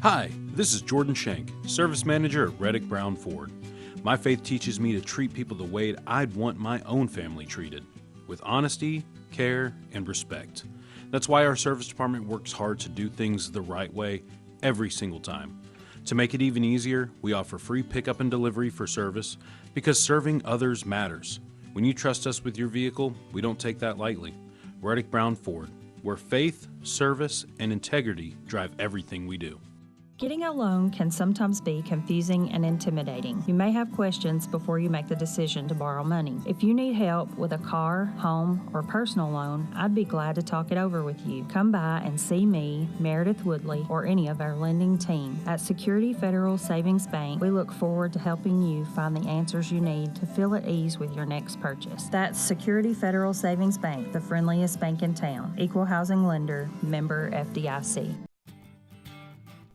Hi, this is Jordan Shank, Service Manager at Reddick Brown Ford. My faith teaches me to treat people the way I'd want my own family treated, with honesty, care, and respect. That's why our service department works hard to do things the right way every single time. To make it even easier, we offer free pickup and delivery for service because serving others matters. When you trust us with your vehicle, we don't take that lightly. Reddick Brown Ford, where faith, service, and integrity drive everything we do. Getting a loan can sometimes be confusing and intimidating. You may have questions before you make the decision to borrow money. If you need help with a car, home, or personal loan, I'd be glad to talk it over with you. Come by and see me, Meredith Woodley, or any of our lending team. At Security Federal Savings Bank, we look forward to helping you find the answers you need to feel at ease with your next purchase. That's Security Federal Savings Bank, the friendliest bank in town. Equal housing lender, member FDIC.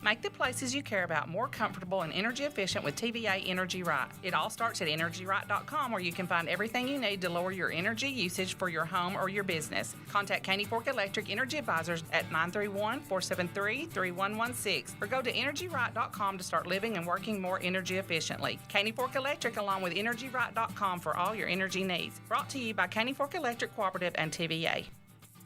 Make the places you care about more comfortable and energy efficient with TVA Energy Right. It all starts at EnergyRight.com, where you can find everything you need to lower your energy usage for your home or your business. Contact Caney Fork Electric Energy Advisors at 931-473-3116 or go to EnergyRight.com to start living and working more energy efficiently. Caney Fork Electric along with EnergyRight.com for all your energy needs. Brought to you by Caney Fork Electric Cooperative and TVA.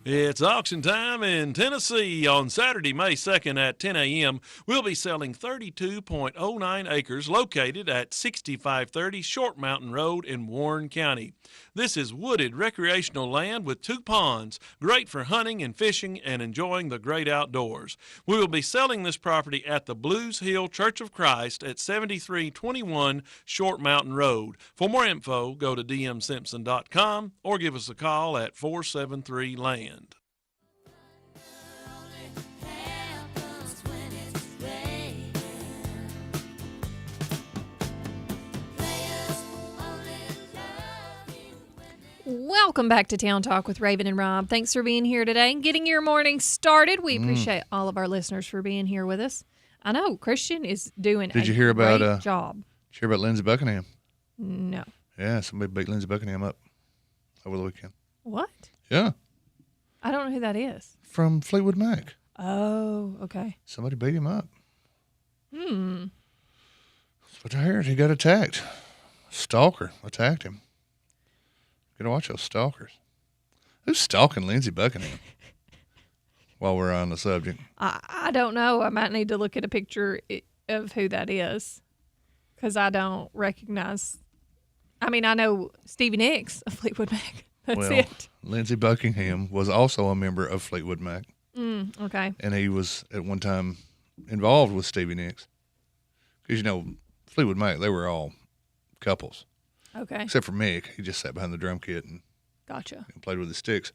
It's auction time in Tennessee. On Saturday, May 2nd at 10 a.m., we'll be selling 32.09 acres located at 6530 Short Mountain Road in Warren County. This is wooded recreational land with 2 ponds, great for hunting and fishing and enjoying the great outdoors. We will be selling this property at the Blues Hill Church of Christ at 7321 Short Mountain Road. For more info, go to dmsimpson.com or give us a call at 473-LAND. Welcome back to Town Talk with Raven and Rob. Thanks for being here today and getting your morning started. We appreciate all of our listeners for being here with us. I know Christian is doing Did you a hear about, great job. Did you hear about Lindsey Buckingham? No. Yeah, somebody beat Lindsey Buckingham up over the weekend. What? Yeah. I don't know who that is. From Fleetwood Mac. Oh, okay. Somebody beat him up. Hmm. That's what I heard. He got attacked. Stalker attacked him. Gotta watch those stalkers. Who's stalking Lindsey Buckingham? While we're on the subject. I don't know. I might need to look at a picture of who that is because I don't recognize. I mean, I know Stevie Nicks of Fleetwood Mac. That's it. Lindsey Buckingham was also a member of Fleetwood Mac. Okay. And he was at one time involved with Stevie Nicks. Because, Fleetwood Mac, they were all couples. Okay. Except for Mick. He just sat behind the drum kit and played with his sticks.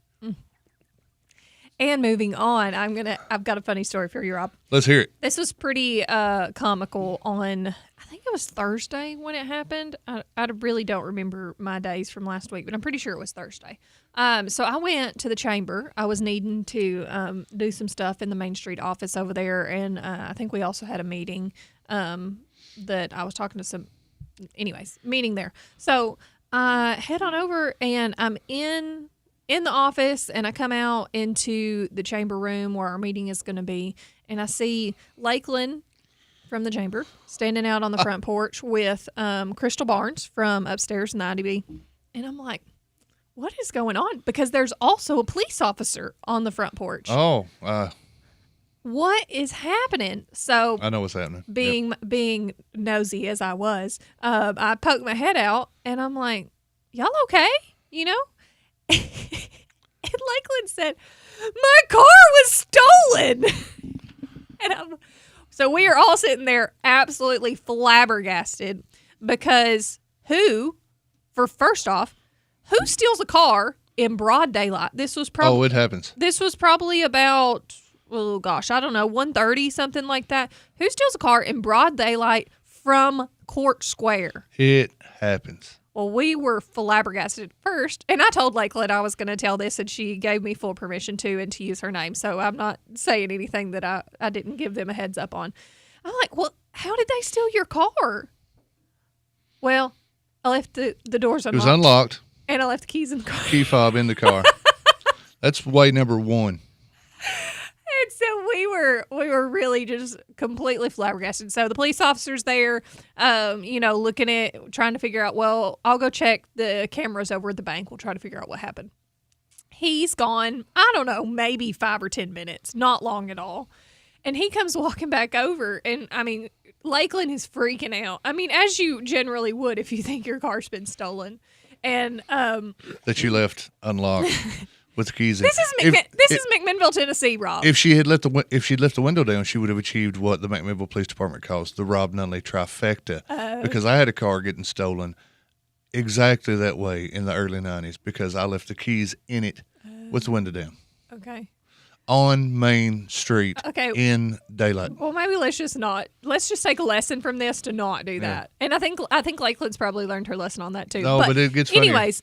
And moving on, I've got a funny story for you, Rob. Let's hear it. This was pretty comical on, I think it was Thursday when it happened. I really don't remember my days from last week, but I'm pretty sure it was Thursday. So I went to the chamber. I was needing to do some stuff in the Main Street office over there, and I think we also had a meeting that I was talking to some, meeting there. So I head on over, and I'm in the office, and I come out into the chamber room where our meeting is going to be, and I see Lakeland from the chamber standing out on the front porch with Crystal Barnes from upstairs in the IDB. And I'm like, what is going on? Because there's also a police officer on the front porch. Oh, What is happening? So I know what's happening. being nosy as I was, I poked my head out and I'm like, y'all okay? You know? And Lakeland said, my car was stolen. So we are all sitting there absolutely flabbergasted because first off, who steals a car in broad daylight? This was probably. Oh, it happens. This was probably about, oh gosh, I don't know, 1:30, something like that. Who steals a car in broad daylight from Court Square? It happens. Well, we were flabbergasted first, and I told Lakeland I was going to tell this, and she gave me full permission to and to use her name, so I'm not saying anything that I didn't give them a heads up on. I'm like, well, how did they steal your car? Well, I left the doors unlocked. It was unlocked. And I left the keys in the car. Key fob in the car. That's way number one. And so we were really just completely flabbergasted. So the police officer's there, looking at, trying to figure out, well, I'll go check the cameras over at the bank. We'll try to figure out what happened. He's gone, I don't know, maybe 5 or 10 minutes, not long at all. And he comes walking back over, and I mean, Lakeland is freaking out. I mean, as you generally would if you think your car's been stolen. And that you left unlocked with the keys in. This is McMinnville, Tennessee, Rob. If she'd left the window down, she would have achieved what the McMinnville Police Department calls the Rob Nunley trifecta. Because I had a car getting stolen exactly that way in the early 90s because I left the keys in it with the window down. Okay. On Main Street in daylight. Well, maybe let's just take a lesson from this to not do that. And I think Lakeland's probably learned her lesson on that too. No, but it gets funnier. Anyways,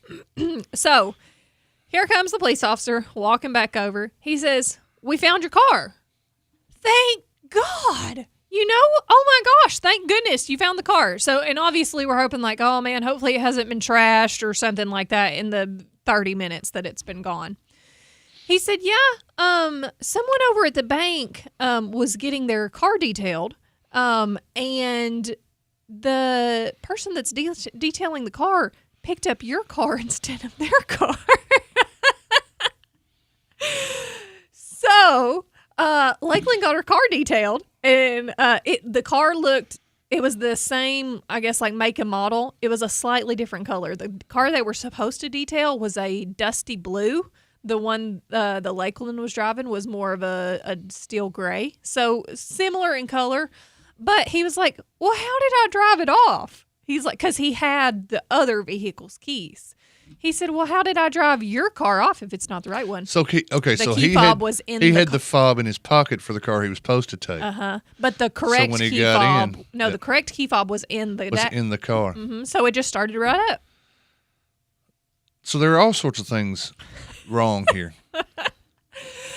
so here comes the police officer walking back over. He says, "We found your car." Thank God. Oh my gosh, thank goodness you found the car. So, and obviously we're hoping like, oh man, hopefully it hasn't been trashed or something like that in the 30 minutes that it's been gone. He said, yeah, someone over at the bank was getting their car detailed, and the person that's detailing the car picked up your car instead of their car. So Lakeland got her car detailed, and the car it was the same, I guess, like make and model. It was a slightly different color. The car they were supposed to detail was a dusty blue. The one the Lakeland was driving was more of a steel gray. So similar in color. But he was like, well, how did I drive it off? He's like, because he had the other vehicle's keys. He said, well, how did I drive your car off if it's not the right one? So, he had the fob in his pocket for the car he was supposed to take. But the correct key fob, the correct key fob was in the car. Mm-hmm, so it just started right up. So there are all sorts of things wrong here.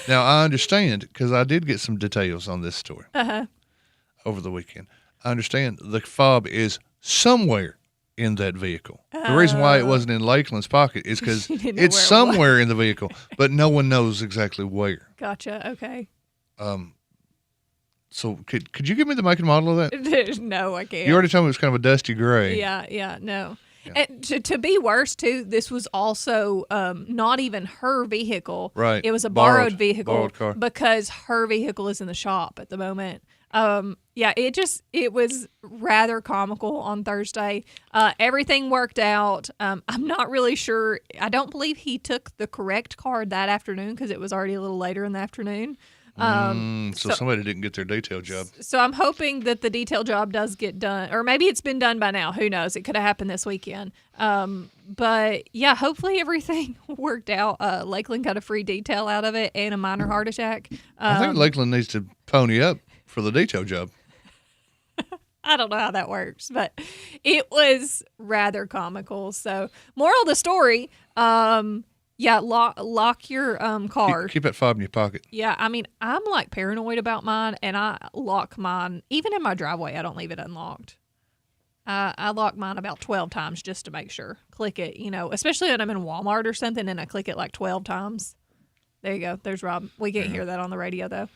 Now, I understand, because I did get some details on this story over the weekend. I understand the fob is somewhere in that vehicle. The reason why it wasn't in Lakeland's pocket is because it's somewhere in the vehicle, but no one knows exactly where. Gotcha. Okay. So could you give me the make and model of that? No, I can't. You already told me it was kind of a dusty gray. Yeah, no. Yeah. And to be worse, too, this was also not even her vehicle. Right. It was a borrowed vehicle. Borrowed car. Because her vehicle is in the shop at the moment. It was rather comical on Thursday. Everything worked out. I'm not really sure. I don't believe he took the correct card that afternoon because it was already a little later in the afternoon. So somebody didn't get their detail job. So I'm hoping that the detail job does get done, or maybe it's been done by now. Who knows? It could have happened this weekend. But yeah, hopefully everything worked out. Lakeland got a free detail out of it and a minor heart attack. I think Lakeland needs to pony up for the detail job. I don't know how that works, but it was rather comical. So moral of the story, lock your car. Keep that fob in your pocket. Yeah, I mean, I'm like paranoid about mine, and I lock mine. Even in my driveway, I don't leave it unlocked. I lock mine about 12 times just to make sure. Click it, especially when I'm in Walmart or something, and I click it like 12 times. There you go. There's Rob. We can't hear that on the radio, though.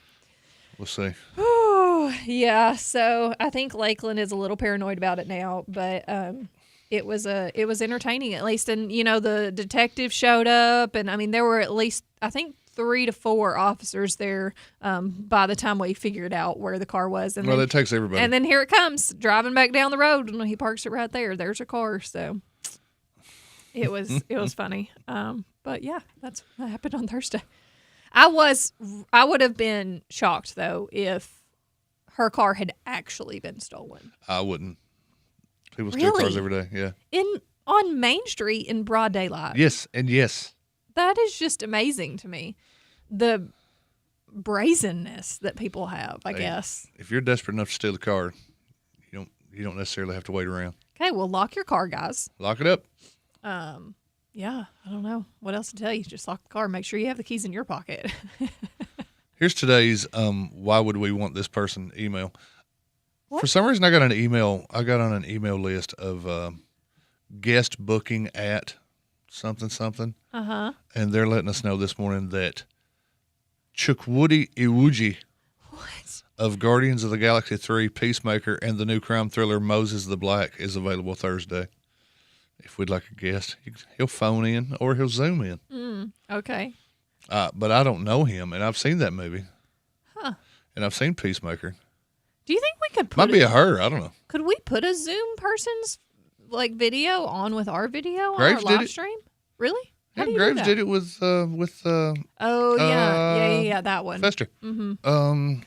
We'll see. Oh, yeah. So I think Lakeland is a little paranoid about it now, but it was entertaining at least, and the detective showed up, and I mean there were at least I think 3 to 4 officers there by the time we figured out where the car was. And that takes everybody. And then here it comes driving back down the road, and he parks it right there. There's a car, so it was funny. But yeah, that happened on Thursday. I would have been shocked though if her car had actually been stolen. I wouldn't. People steal cars every day. Yeah. On Main Street in broad daylight. Yes, and yes. That is just amazing to me. The brazenness that people have, I guess. If you're desperate enough to steal a car, you don't necessarily have to wait around. Okay, well, lock your car, guys. Lock it up. Yeah, I don't know what else to tell you. Just lock the car. Make sure you have the keys in your pocket. Here's today's why would we want this person email. What? For some reason, I got on an email list of guest booking at something. Uh-huh. And they're letting us know this morning that Chukwudi Iwuji of Guardians of the Galaxy 3, Peacemaker, and the new crime thriller Moses the Black is available Thursday. If we'd like a guest, he'll phone in or he'll Zoom in. Okay. But I don't know him, and I've seen that movie. Huh. And I've seen Peacemaker. Do you think we could put Might be a her. I don't know. Could we put a Zoom person's video on with our video Graves on our did live it. stream? Really? Yeah, How do you Graves do that? did it with Oh yeah, that one. Fester. Mm-hmm.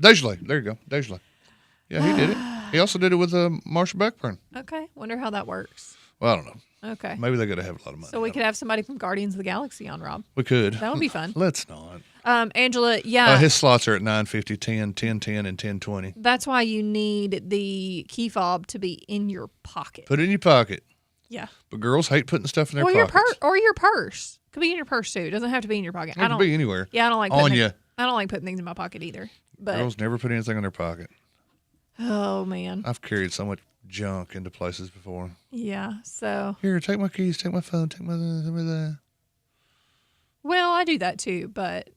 Dejolet. There you go. Dejolet. Yeah, he did it. He also did it with Marsha Blackburn. Okay, wonder how that works. Well, I don't know. Okay. Maybe they got to have a lot of money. So we could have somebody from Guardians of the Galaxy on, Rob. We could. That would be fun. Let's not. Angela, yeah. His slots are at 9:50, 10, 10:10, and 10:20. That's why you need the key fob to be in your pocket. Put it in your pocket. Yeah. But girls hate putting stuff in their Well, pockets. your purse. Could be in your purse too. It doesn't have to be in your pocket. It could be anywhere. Yeah, I don't like On putting ya. I don't like putting things in my pocket either. But Girls never put anything in their pocket. oh man. I've carried so much junk into places before. Yeah. So Here, take my keys, take my phone, take my that. well, I do that too, but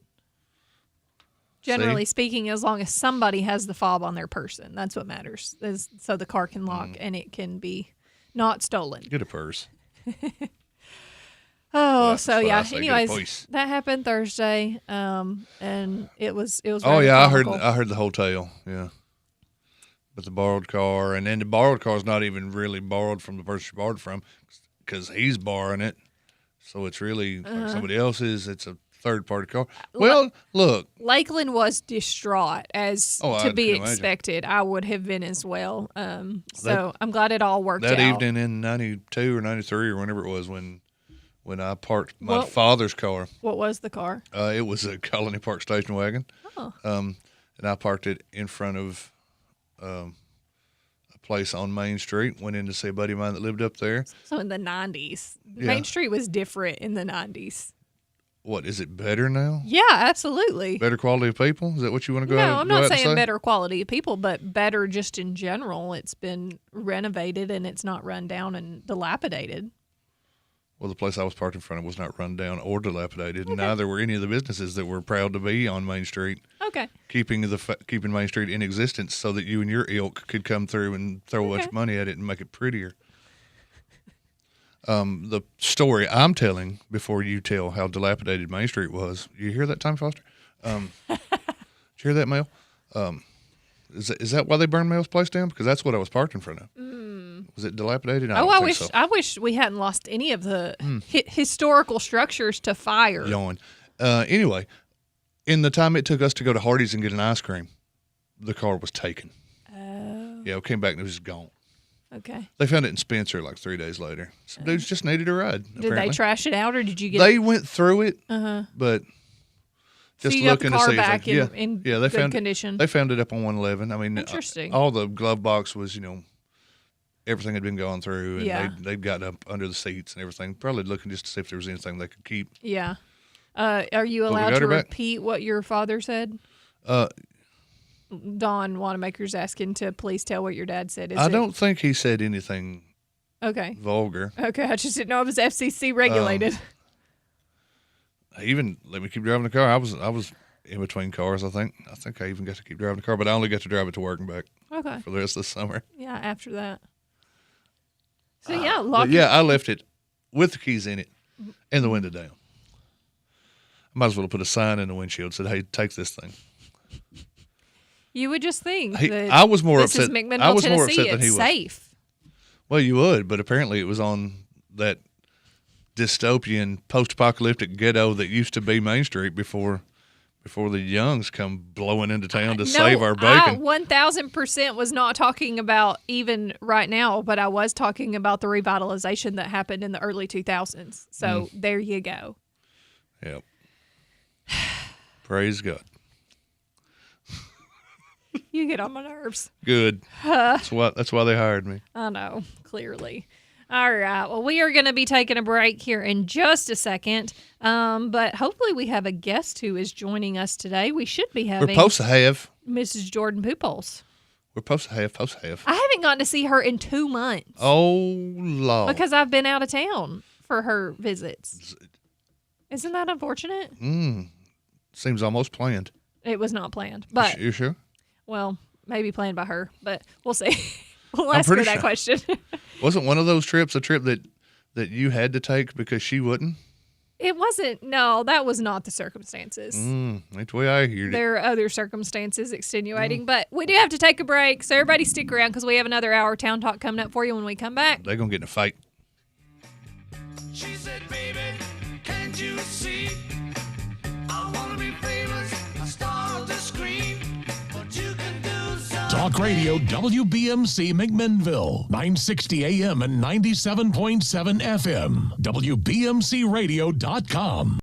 generally speaking, as long as somebody has the fob on their person, that's what matters. So the car can lock and it can be not stolen. Get a purse. So yeah. Get a Anyways, purse. that happened Thursday, and it was. Oh rather yeah, comical. I heard the whole tale. Yeah, but the borrowed car, and then the borrowed car is not even really borrowed from the person you borrowed from, because he's borrowing it, so it's really like somebody else's. It's a third party car. Well, look, Lakeland was distraught, as Oh, to I be can imagine. expected. I would have been as well. So I'm glad it all worked that out. evening in '92 or '93 or whenever it was when I parked my Well- father's car. What was the car? It was a Colony Park station wagon. Oh. And I parked it in front of a place on Main Street. Went in to see a buddy of mine that lived up there. So in the 90s. Yeah. Main Street was different in the 90s. What, is it better now? Yeah, absolutely. Better quality of people? Is that what you want to go No, out I'm go not out and saying say? better quality of people, but better just in general. It's been renovated and it's not run down and dilapidated. Well, the place I was parked in front of was not run down or dilapidated, and neither were any of the businesses that were proud to be on Main Street. Okay. Keeping Main Street in existence so that you and your ilk could come through and throw a bunch of money at it and make it prettier. The story I'm telling before you tell how dilapidated Main Street was. You hear that, Tom Foster? Did you hear that, Mel? Is that why they burned Mel's place down? Because that's what I was parked in front of. Was it dilapidated? I don't think so. I wish we hadn't lost any of the historical structures to fire. Yawn. Anyway, in the time it took us to go to Hardee's and get an ice cream, the car was taken. Oh. Yeah, we came back and it was gone. Okay. They found it in Spencer like 3 days later. Some dudes just needed a ride. Did apparently. they trash it out or did you get They went through it, but So just you got the looking car to see. back if in they good found condition? They found it up on 111. I mean, Interesting. all the glove box was, everything had been gone through, and Yeah. they'd gotten up under the seats and everything. Probably looking just to see if there was anything they could keep. Yeah. Are you Well, we allowed got to her back? repeat what your father said? Don Wanamaker's asking to please tell what your dad said. I don't think he said anything Okay. vulgar. Okay. I just didn't know it was FCC regulated. He even let me keep driving the car. I was in between cars. I think I even got to keep driving the car, but I only got to drive it to work and back Okay. for the rest of the summer. Yeah, after that. So yeah, But yeah, I left it with the keys in it and the window down. I might as well have put a sign in the windshield that said, "Hey, take this thing." You would just think that I was more this upset. is McMinnville, I was more Tennessee. upset than he It's was. safe. Well, you would, but apparently it was on that dystopian post-apocalyptic ghetto that used to be Main Street before the Youngs come blowing into town to save our bacon. 1,000% was not talking about even right now, but I was talking about the revitalization that happened in the early 2000s. So there you go. Yep. Praise God. You get on my nerves. Good. That's why they hired me. I know, clearly. All right. Well, we are going to be taking a break here in just a second. But hopefully we have a guest who is joining us today. We should be having. We're supposed to have. Mrs. Jordan Pupols. We're supposed to have. I haven't gotten to see her in 2 months. Oh, Lord. Because I've been out of town for her visits. Isn't that unfortunate? Seems almost planned. It was not planned. But You sure? well, maybe planned by her, but we'll see. We'll ask her that question. Wasn't one of those trips a trip that you had to take because she wouldn't? It wasn't. No, that was not the circumstances. That's the way I heard it. There are other circumstances extenuating, but we do have to take a break. So everybody stick around because we have another hour of Town Talk coming up for you when we come back. They're going to get in a fight. She said, baby, can't you see? I want to be famous, a star of the screen, but you can do something. Talk Radio WBMC McMinnville, 960 AM and 97.7 FM. WBMCRadio.com.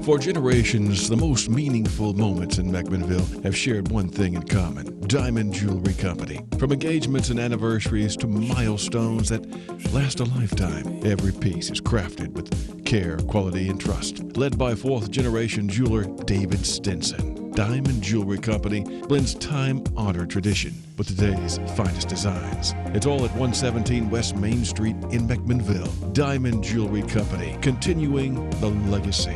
For generations, the most meaningful moments in McMinnville have shared one thing in common: Diamond Jewelry Company. From engagements and anniversaries to milestones that last a lifetime, every piece is crafted with care, quality, and trust. Led by fourth-generation jeweler David Stinson, Diamond Jewelry Company blends time-honored tradition with today's finest designs. It's all at 117 West Main Street in McMinnville. Diamond Jewelry Company, continuing the legacy.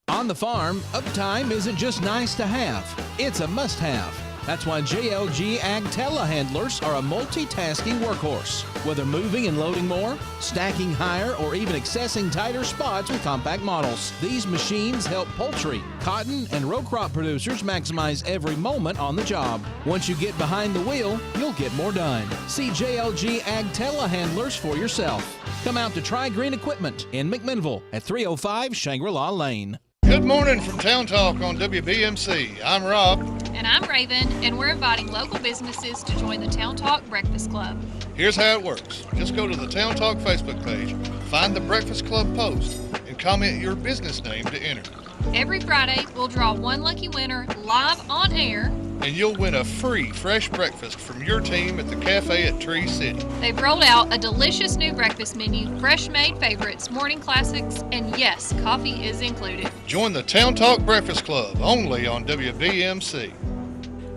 On the farm, uptime isn't just nice to have, it's a must-have. That's why JLG Ag telehandlers are a multitasking workhorse. Whether moving and loading more, stacking higher, or even accessing tighter spots with compact models, these machines help poultry, cotton, and row crop producers maximize every moment on the job. Once you get behind the wheel, you'll get more done. See JLG Ag telehandlers for yourself. Come out to Try Green Equipment in McMinnville at 305 Shangri-La Lane. Good morning from Town Talk on WBMC. I'm Rob. And I'm Raven, and we're inviting local businesses to join the Town Talk Breakfast Club. Here's how it works. Just go to the Town Talk Facebook page, find the Breakfast Club post, and comment your business name to enter. Every Friday, we'll draw one lucky winner live on air. And you'll win a free fresh breakfast from your team at the cafe at Tree City. They've rolled out a delicious new breakfast menu, fresh-made favorites, morning classics, and yes, coffee is included. Join the Town Talk Breakfast Club only on WBMC.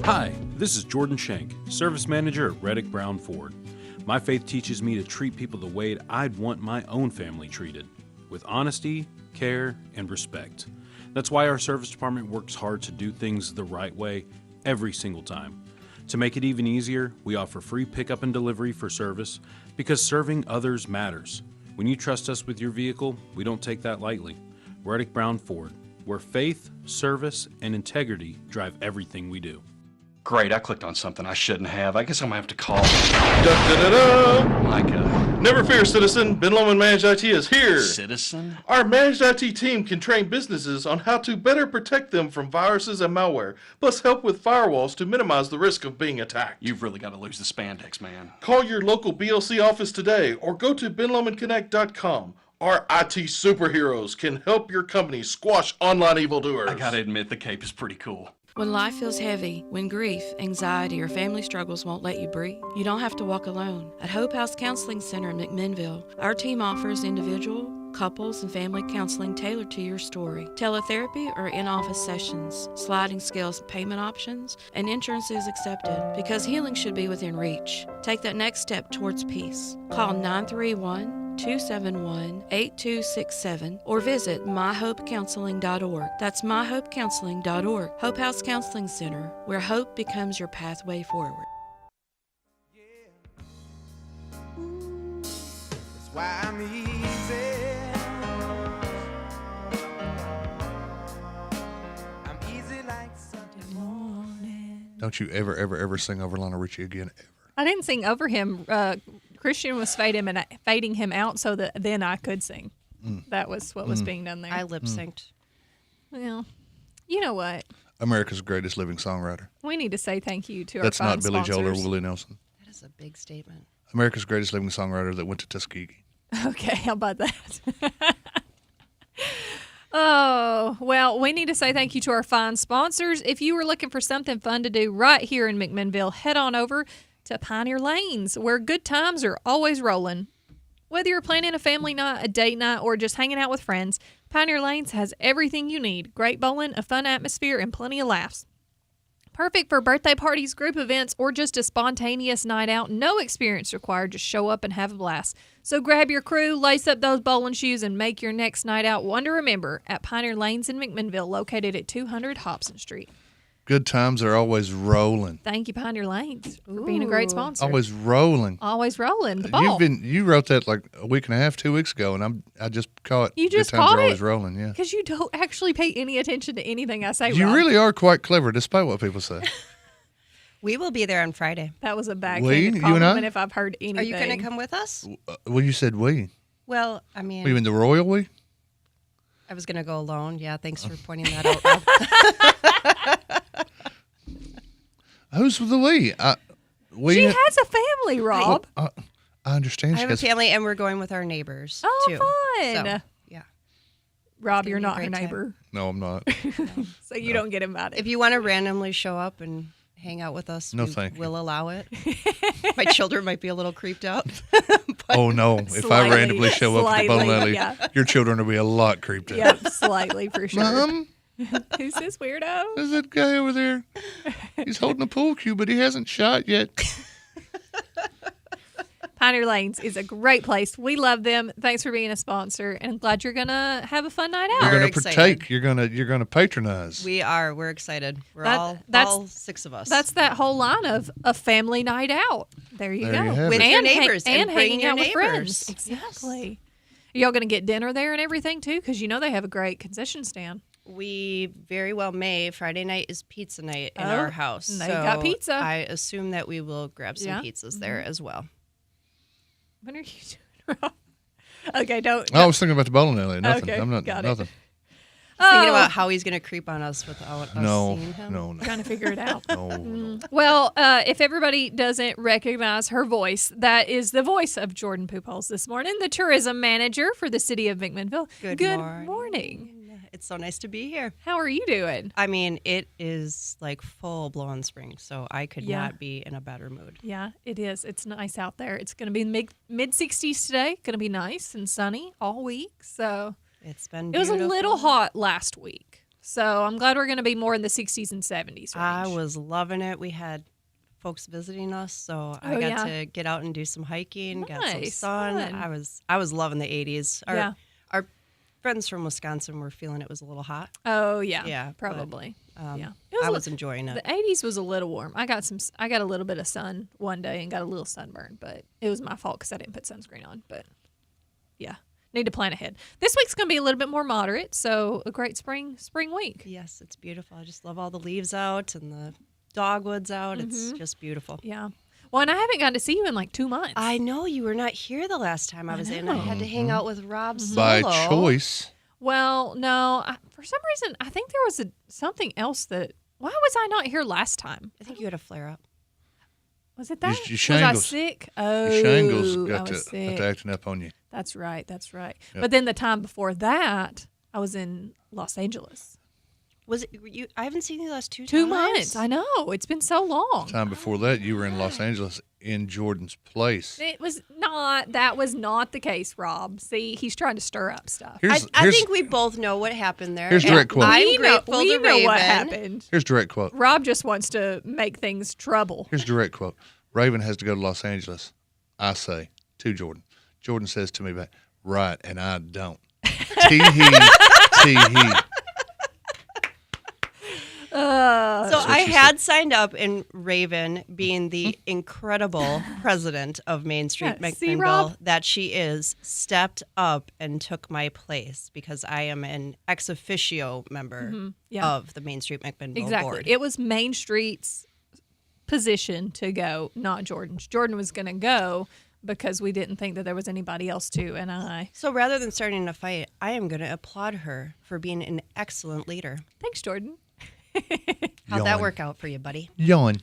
Hi, this is Jordan Shank, Service Manager at Reddick Brown Ford. My faith teaches me to treat people the way I'd want my own family treated, with honesty, care, and respect. That's why our service department works hard to do things the right way every single time. To make it even easier, we offer free pickup and delivery for service because serving others matters. When you trust us with your vehicle, we don't take that lightly. Reddick Brown Ford, where faith, service, and integrity drive everything we do. Great, I clicked on something I shouldn't have. I guess I'm gonna have to call Micah. Never fear, citizen. Ben Lomond Managed IT is here. Citizen? Our Managed IT team can train businesses on how to better protect them from viruses and malware, plus help with firewalls to minimize the risk of being attacked. You've really got to lose the spandex, man. Call your local BLC office today or go to benlomanconnect.com. Our IT superheroes can help your company squash online evildoers. I gotta admit, the cape is pretty cool. When life feels heavy, when grief, anxiety, or family struggles won't let you breathe, you don't have to walk alone. At Hope House Counseling Center in McMinnville, our team offers individual, couples, and family counseling tailored to your story. Teletherapy or in-office sessions, sliding scales payment options, and insurance is accepted because healing should be within reach. Take that next step towards peace. Call 931-271-8267 or visit myhopecounseling.org. That's myhopecounseling.org. Hope House Counseling Center, where hope becomes your pathway forward. That's why I'm easy. I'm easy like Sunday morning. Don't you ever sing over Lionel Richie again, ever. I didn't sing over him. Christian was fading him out so that then I could sing. That was what was being done there. I lip synced. Well, you know what? America's greatest living songwriter. We need to say thank you to That's our fine not Billy Joel or sponsors. Willie Nelson. That is a big statement. America's greatest living songwriter that went to Tuskegee. Okay, how about that? Oh, well, we need to say thank you to our fine sponsors. If you were looking for something fun to do right here in McMinnville, head on over to Pioneer Lanes, where good times are always rolling. Whether you're planning a family night, a date night, or just hanging out with friends, Pioneer Lanes has everything you need. Great bowling, a fun atmosphere, and plenty of laughs. Perfect for birthday parties, group events, or just a spontaneous night out. No experience required. Just show up and have a blast. So grab your crew, lace up those bowling shoes, and make your next night out one to remember at Pioneer Lanes in McMinnville, located at 200 Hobson Street. Good times are always rolling. Thank you, Pioneer Lanes, for being a great sponsor. Always rolling. Always rolling. The ball. You wrote that like a week and a half, 2 weeks ago, and I just caught. You just Good times caught are always it? rolling. Yeah. Because you don't actually pay any attention to anything I say, You Rob. really are quite clever, despite what people say. We will be there on Friday. That was a We? backhanded You and I? compliment if I've heard anything. Are you going to come with us? Well, you said we. Well, I mean, You mean the royal we? I was going to go alone. Yeah, thanks for pointing that out. Who's the we? She has a family, Rob. I understand. I have a family, and we're going with our neighbors, Oh, too. fun. So, yeah. Rob, you're be a not her great time. neighbor, No, I'm not. so you don't get invited. If you want to randomly show up and hang out with us, No, thank you. we'll allow it. My children might be a little creeped out. Oh, no. If I randomly show up at the bowling alley, yeah. your children will be a lot creeped out. Yep, slightly for sure. Mom, Who's this weirdo? there's that guy over there. He's holding a pool cue, but he hasn't shot yet. Pioneer Lanes is a great place. We love them. Thanks for being a sponsor, and I'm glad you're gonna have a fun night out. You're We're going to excited. partake. You're going to patronize. We're excited. We're That's all 6 of us. That's that whole line of a family night out. There you There go. you have With it. your And neighbors and bring hanging your out with neighbors. friends. Exactly. Are y'all gonna get dinner there and everything too? Because you know they have a great concession stand. We very well may. Friday night is pizza night in Oh, our house. and they so got pizza. I assume that we will grab some Yeah. pizzas there as well. When are you doing, Rob? Okay, don't. I was thinking about the bowling alley. Nothing. Okay, I'm not. got it. Nothing. Thinking Oh. about how he's going to creep on us without us seeing him. No. Trying to figure it out. No. Well, if everybody doesn't recognize her voice, that is the voice of Jordan Pupols this morning, the tourism manager for the city of McMinnville. Good morning. It's so nice to be here. How are you doing? I mean, it is like full blown spring, so I could Yeah. not be in a better mood. Yeah, it is. It's nice out there. It's going to be mid 60s today. Going to be nice and sunny all week. So It's been it was a beautiful. little hot last week. So I'm glad we're going to be more in the 60s and 70s range. I was loving it. We had folks visiting us, so I Oh, got yeah. to get out and do some hiking, got some Nice, sun. fun. I was loving the 80s. Yeah. Our friends from Wisconsin were feeling it was a little hot. Oh yeah, Yeah, but, probably. Yeah, I was enjoying it. The 80s was a little warm. I got a little bit of sun one day and got a little sunburn, but it was my fault because I didn't put sunscreen on. But yeah, need to plan ahead. This week's going to be a little bit more moderate, so a great spring week. Yes, it's beautiful. I just love all the leaves out and the dogwoods out. It's Mhm. just beautiful. Yeah. Well, and I haven't gotten to see you in like 2 months. I know you were not here the last time I was in. I had to hang out with Rob Solo. By choice. Well, no, for some reason, I think there was something else that. Why was I not here last time? I think you had a flare up. Was it that? Your Was I shingles. sick? Oh, Your shingles I got was to sick. acting up on you. That's right. That's right. Yep. But then the time before that, I was in Los Angeles. Was it you? I haven't seen you the last 2 2 times. months. I know. It's been so long. Time before that, you were in Los Angeles in Jordan's place. It was not. That was not the case, Rob. See, he's trying to stir up stuff. I think we both know what happened there. Here's and direct quote. I'm We know- grateful we to know what Raven. happened. Here's direct quote. Rob just wants to make things trouble. Here's direct quote. Raven has to go to Los Angeles. I say to Jordan. Jordan says to me back, right, and I don't. Tee-hee, tee-hee. So That's what I she had signed up in Raven, being the incredible president of Main Street Yeah, see, Rob? McMinnville that she is, stepped up and took my place because I am an ex officio member Mhm, yeah. of the Main Street McMinnville Exactly. board. It was Main Street's position to go, not Jordan's. Jordan was going to go because we didn't think that there was anybody else to, and I. So rather than starting a fight, I am going to applaud her for being an excellent leader. Thanks, Jordan. How'd that Yawn. work out for you, buddy? Yawn.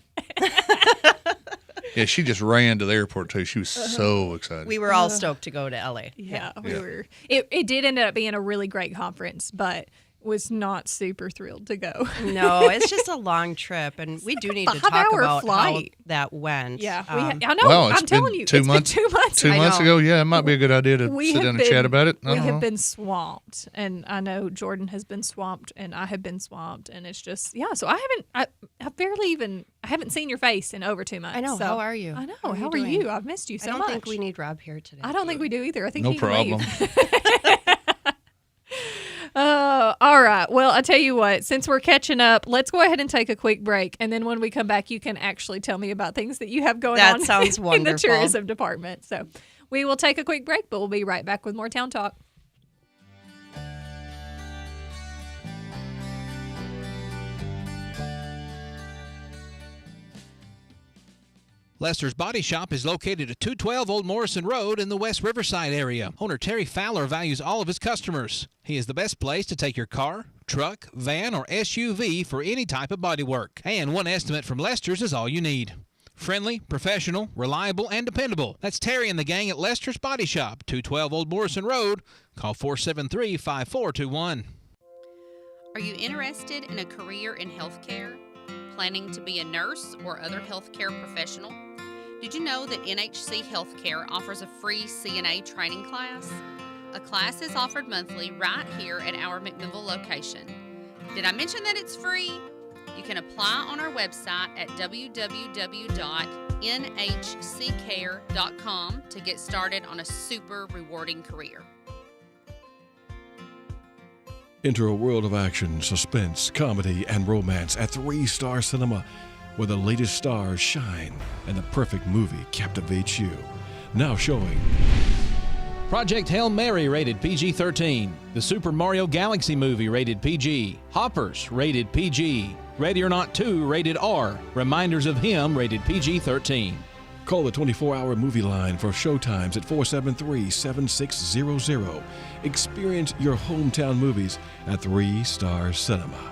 Yeah, she just ran to the airport, too. She was so excited. We were all stoked to go to LA. Yeah, we Yeah. were. It did end up being a really great conference, but was not super thrilled to go. No, it's just a long trip, and we do need to talk 5-hour about flight. how that went. Yeah, Um, I know. Well, it's I'm telling been you, 2 it's months. been 2 months. 2 I months know. ago, yeah, it might be a good idea to We sit have down and chat about it. I We don't have know. been swamped, and I know Jordan has been swamped, and I have been swamped, and it's just So I haven't seen your face in over 2 months. I know. So How are you? I know. How are How you are doing? you? I've missed you so I don't much. think we need Rob here today. I don't think we do either. I think No he can leave. problem. All right. Well, I tell you what, since we're catching up, let's go ahead and take a quick break. And then when we come back, you can actually tell me about things that you have going That on sounds in the wonderful. tourism department. So we will take a quick break, but we'll be right back with more Town Talk. Lester's Body Shop is located at 212 Old Morrison Road in the West Riverside area. Owner Terry Fowler values all of his customers. He is the best place to take your car, truck, van, or SUV for any type of body work. And one estimate from Lester's is all you need. Friendly, professional, reliable, and dependable. That's Terry and the gang at Lester's Body Shop, 212 Old Morrison Road. Call 473-5421. Are you interested in a career in healthcare? Planning to be a nurse or other healthcare professional? Did you know that NHC Healthcare offers a free CNA training class? A class is offered monthly right here at our McMinnville location. Did I mention that it's free? You can apply on our website at www.nhccare.com to get started on a super rewarding career. Enter a world of action, suspense, comedy, and romance at 3-Star Cinema, where the latest stars shine and the perfect movie captivates you. Now showing Project Hail Mary rated PG-13. The Super Mario Galaxy movie rated PG. Hoppers rated PG. Ready or Not 2 rated R. Reminders of Him rated PG-13. Call the 24-hour movie line for showtimes at 473-7600. Experience your hometown movies at 3-Star Cinema.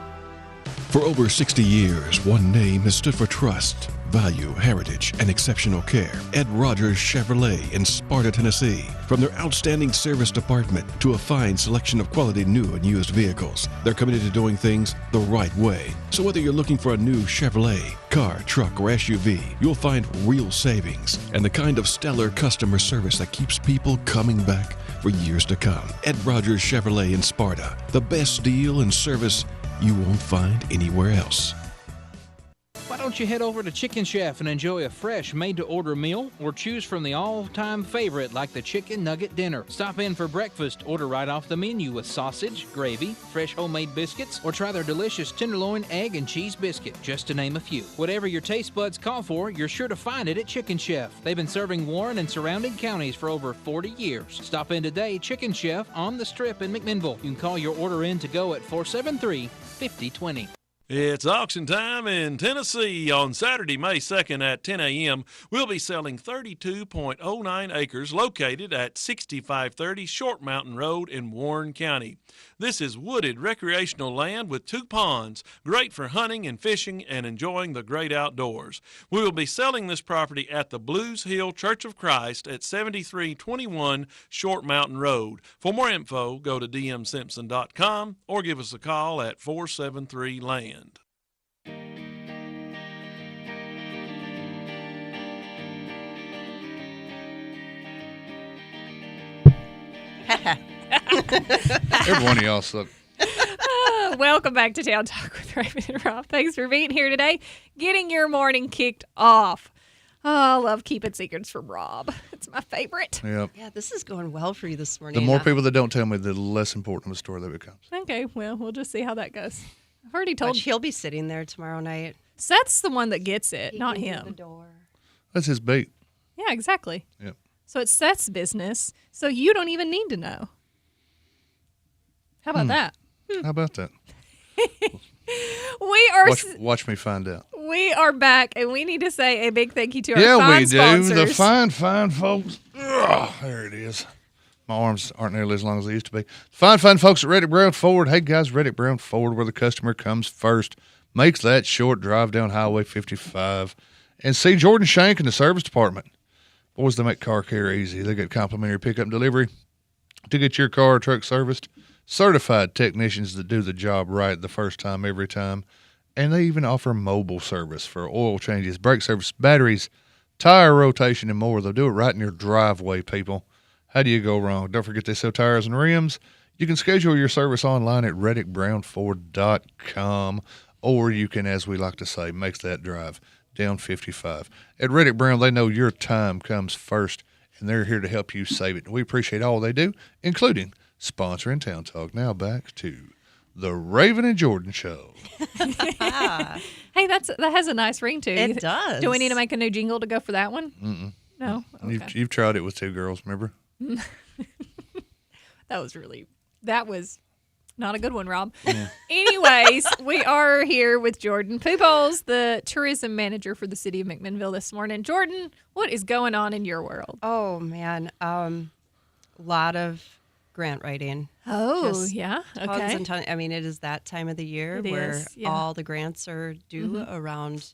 For over 60 years, one name has stood for trust, value, heritage, and exceptional care. Ed Rogers Chevrolet in Sparta, Tennessee. From their outstanding service department to a fine selection of quality new and used vehicles, they're committed to doing things the right way. So whether you're looking for a new Chevrolet, car, truck, or SUV, you'll find real savings and the kind of stellar customer service that keeps people coming back for years to come. Ed Rogers Chevrolet in Sparta. The best deal and service you won't find anywhere else. Why don't you head over to Chicken Chef and enjoy a fresh made-to-order meal, or choose from the all-time favorite like the Chicken Nugget Dinner. Stop in for breakfast, order right off the menu with sausage, gravy, fresh homemade biscuits, or try their delicious tenderloin, egg, and cheese biscuit, just to name a few. Whatever your taste buds call for, you're sure to find it at Chicken Chef. They've been serving Warren and surrounding counties for over 40 years. Stop in today, Chicken Chef on the Strip in McMinnville. You can call your order in to go at 473-5020. It's auction time in Tennessee. On Saturday, May 2nd at 10 a.m., we'll be selling 32.09 acres located at 6530 Short Mountain Road in Warren County. This is wooded recreational land with 2 ponds, great for hunting and fishing and enjoying the great outdoors. We will be selling this property at the Blues Hill Church of Christ at 7321 Short Mountain Road. For more info, go to dmsimpson.com or give us a call at 473-LAND. Every one of y'all suck. Welcome back to Town Talk with Raven and Rob. Thanks for being here today, getting your morning kicked off. Oh, I love keeping secrets from Rob. It's my favorite. Yep. Yeah, this is going well for you this morning. The more people that don't tell me, the less important of a story that becomes. Okay, well, we'll just see how that goes. I've already told you. He'll be sitting there tomorrow night. Seth's the one that gets it, not him. The door. That's his bait. Yeah, exactly. Yep. So it's Seth's business, so you don't even need to know. How about that? How about that? We are. Watch me find out. We are back, and we need to say a big thank you to our fine sponsors. The fine folks. Ugh, there it is. My arms aren't nearly as long as they used to be. Fine folks at Reddick Brown Ford. Hey, guys, Reddick Brown Ford, where the customer comes first, makes that short drive down Highway 55. And see Jordan Shank in the service department. Boys, they make car care easy. They get complimentary pickup and delivery to get your car or truck serviced. Certified technicians that do the job right the first time, every time. And they even offer mobile service for oil changes, brake service, batteries, tire rotation, and more. They'll do it right in your driveway, people. How do you go wrong? Don't forget they sell tires and rims. You can schedule your service online at reddickbrownford.com, or you can, as we like to say, make that drive down 55. At Reddick Brown, they know your time comes first, and they're here to help you save it. We appreciate all they do, including sponsoring Town Talk. Now back to the Raven and Jordan Show. Hey, that has a nice ring to it. It does. Do we need to make a new jingle to go for that one? Mm-mm. No? Okay. You've tried it with 2 girls, remember? That was not a good one, Rob. Yeah. Anyways, we are here with Jordan Pupols, the tourism manager for the city of McMinnville this morning. Jordan, what is going on in your world? Oh, man. A lot of grant writing. Oh, Just yeah. Tons Okay. and tons. I mean, it is that time of the year where all the grants are due around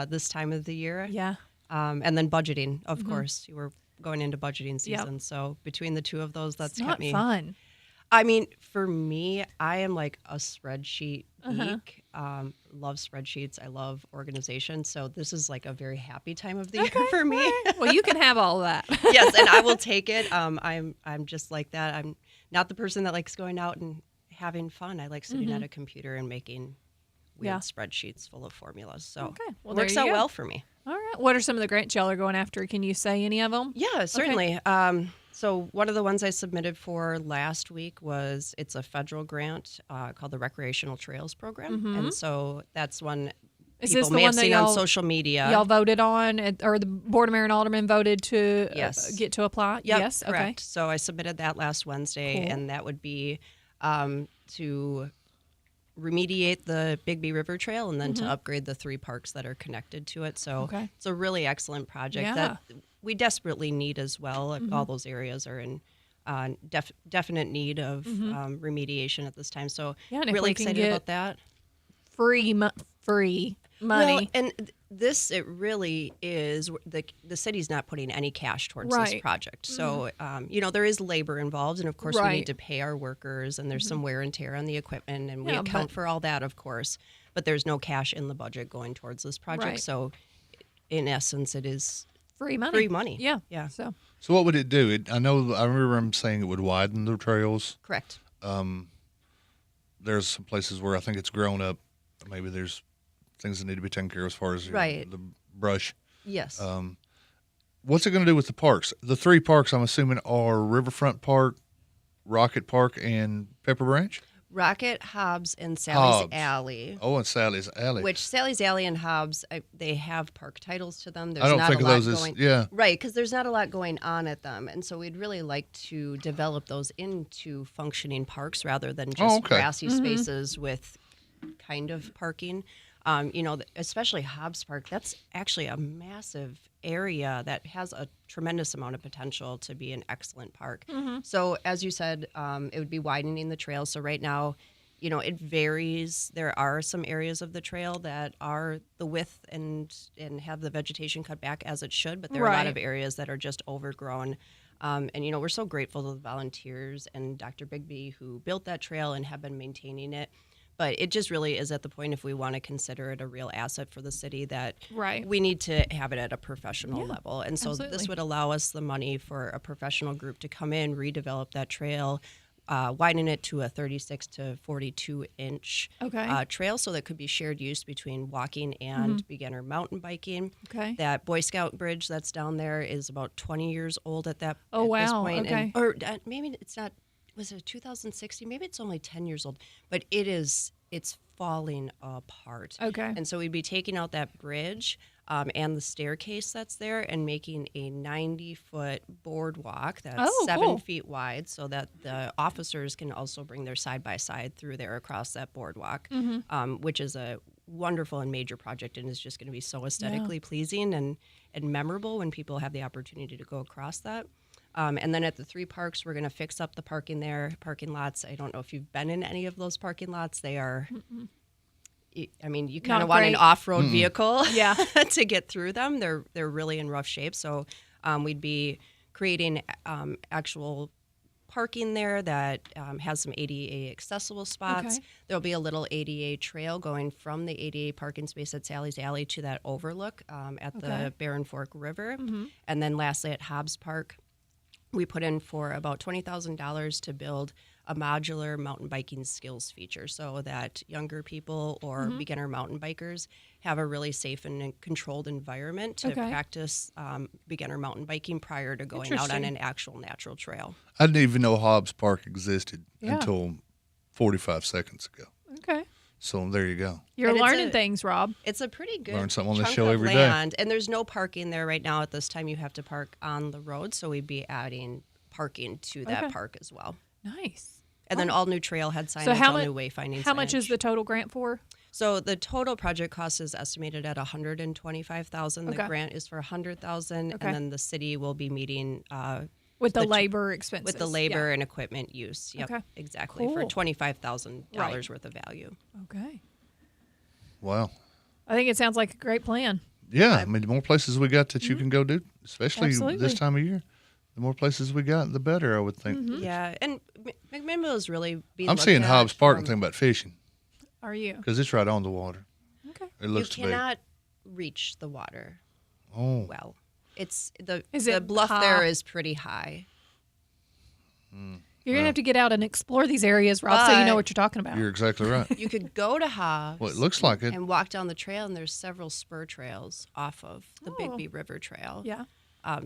this time of the year. Yeah. And then budgeting, of Mhm. course. We're going into budgeting season. So between the two of those, that's It's kept not me fun. I mean, for me, I am like a spreadsheet Uh-huh. geek. Love spreadsheets. I love organization. So this is like a very happy time of the year for me. Well, you can have all that. Yes, and I will take it. I'm just like that. I'm not the person that likes going out and having fun. I like sitting at Mhm. a computer and making weird Yeah. spreadsheets full of formulas. So Okay. Well, it there works you out go. well for me. All right. What are some of the grants y'all are going after? Can you say any of them? Yeah, certainly. So one of the ones I submitted for last week it's a federal grant called the Recreational Trails Program, Mhm. and so that's one Is people this the may one have that seen on y'all- social media. Y'all voted on, or the Board of Mayor and Aldermen voted to Yes. get to apply? Yep, Yes. correct. Okay. So I submitted that last Wednesday, Cool. and that would be to remediate the Bigby River Trail and then to Mhm. upgrade the 3 parks that are connected to it. So Okay. it's a really excellent project Yeah. that we desperately need as well. Mhm. All those areas are in definite need of Mhm. remediation at this time. So Yeah, and if really we can excited get about that. Free money. Well, and this it really is the city's not putting any cash towards this Right. project. So there is labor involved, and of course we Right. need to pay our workers, and there's Mhm. some wear and tear on the equipment, and we Yeah, account but- for all that, of course. But there's no cash in the budget going towards this project. Right. So in essence, it is Free money. Free money. Yeah. Yeah. So So what would it do? I remember him saying it would widen the trails. Correct. There's some places where I think it's grown up. Maybe there's things that need to be taken care of as far as Right. the brush. Yes. What's it going to do with the parks? The 3 parks I'm assuming are Riverfront Park, Rocket Park, and Pepper Branch? Rocket, Hobbs, and Sally's Hobbs. Alley. Oh, and Sally's Alley. Which Sally's Alley and Hobbs, they have park titles to them. There's I don't not think a of lot those as- going, yeah. right, because there's not a lot going on at them, and so we'd really like to develop those into functioning parks rather than just okay. grassy Mhm. spaces with kind of parking. Especially Hobbs Park, that's actually a massive area that has a tremendous amount of potential to be an excellent park. Mhm. So as you said, it would be widening the trail. So right now, it varies. There are some areas of the trail that are the width and have the vegetation cut back as it should, but there are a lot of Right. areas that are just overgrown. And we're so grateful to the volunteers and Dr. Bigby who built that trail and have been maintaining it. But it just really is at the point, if we want to consider it a real asset for the city, that Right. we need to have it at a professional Yeah, level. And so absolutely. this would allow us the money for a professional group to come in, redevelop that trail, widen it to a 36 to 42 inch Okay. trail, so that could be shared use between walking and beginner mountain biking. Okay. That Boy Scout bridge that's down there is about 20 years old at this Oh, wow, point. okay. Or maybe it's not. Was it 2016? Maybe it's only 10 years old, but it's falling apart. Okay. And so we'd be taking out that bridge and the staircase that's there and making a 90-foot boardwalk that's Oh, 7 cool. feet wide, so that the officers can also bring their side-by-side through there across that boardwalk, which is a wonderful and major project, and is just going to be so aesthetically pleasing and memorable when people have the opportunity to go across that. And then at the 3 parks, we're going to fix up the parking lots. I don't know if you've been in any of those parking lots. They are, you kind Not of want an great. off-road vehicle Yeah. to get through them. They're really in rough shape. So we'd be creating actual parking there that has some ADA accessible spots. Okay. There'll be a little ADA trail going from the ADA parking space at Sally's Alley to that overlook at Okay. the Barren Fork River. Mhm. And then lastly at Hobbs Park, we put in for about $20,000 to build a modular mountain biking skills feature, so that younger people or beginner mountain bikers have a really safe and controlled environment to Okay. practice beginner mountain biking prior to going out on Interesting. an actual natural trail. I didn't even know Hobbs Park existed Yeah. until 45 seconds ago. Okay. So there you go. You're And it's learning a- things, Rob. It's a pretty good Learn something on this chunk show of every day. land, and there's no parking there right now. At this time, you have to park on the road, so we'd be adding parking to that Okay. park as well. Nice. And then all new trailhead signage, So how all much? new wayfinding How much is signage. the total grant for? So the total project cost is estimated at $125,000. The Okay. grant is for $100,000, Okay. and then the city will be meeting With the tr- labor expenses. with the Yeah. labor and equipment use. Yep, Okay. exactly, for Cool. $25,000 Right. worth of value. Okay. Wow. I think it sounds like a great plan. Yeah, I mean, the more places we got that you can go do, especially Absolutely. this time of year, the more places we got, the better, I would think. Yeah, and McMinnville is really being I'm looked seeing at Hobbs Park and from- thinking about fishing Are you? because it's right on the water. Okay. It looks you to be. cannot reach the water. Oh. Well, it's the Is the it bluff high? there is pretty high. You're going to have to get out and explore these areas, Rob, so you know what you're talking about. You're exactly right. You could go to Hobbs. Well, it looks like it. And walk down the trail, and there's several spur trails off of the Bigby River Trail. Yeah.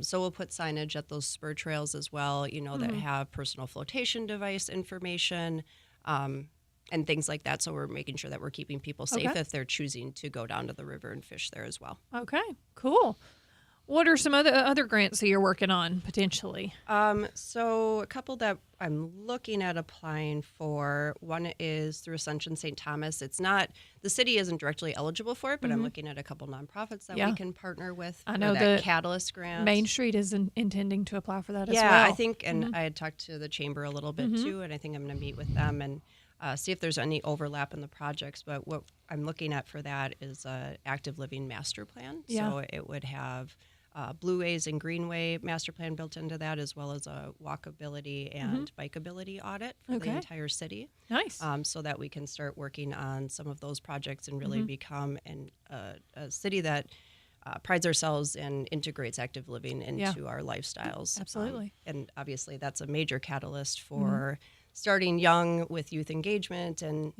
So we'll put signage at those spur trails as well, you know, that have personal flotation device information and things like that. So we're making sure that we're keeping people safe Okay. if they're choosing to go down to the river and fish there as well. Okay, cool. What are some other grants that you're working on potentially? So a couple that I'm looking at applying for. One is through Ascension St. Thomas. It's not, the city isn't directly eligible for it, but I'm looking at a couple nonprofits that Yeah. we can partner with. I for know that the Catalyst grant. Main Street is intending to apply for that as well. Yeah, I think, and I had talked to the chamber a little bit Mhm. too, and I think I'm going to meet with them and see if there's any overlap in the projects. But what I'm looking at for that is a active living master plan. Yeah. So it would have Blueways and Greenway master plan built into that, as well as a walkability and bikeability audit for the Okay. entire city. Nice. So that we can start working on some of those projects and really become a city that prides ourselves and integrates active living into our lifestyles. Absolutely. And obviously, that's a major catalyst for starting young with youth engagement and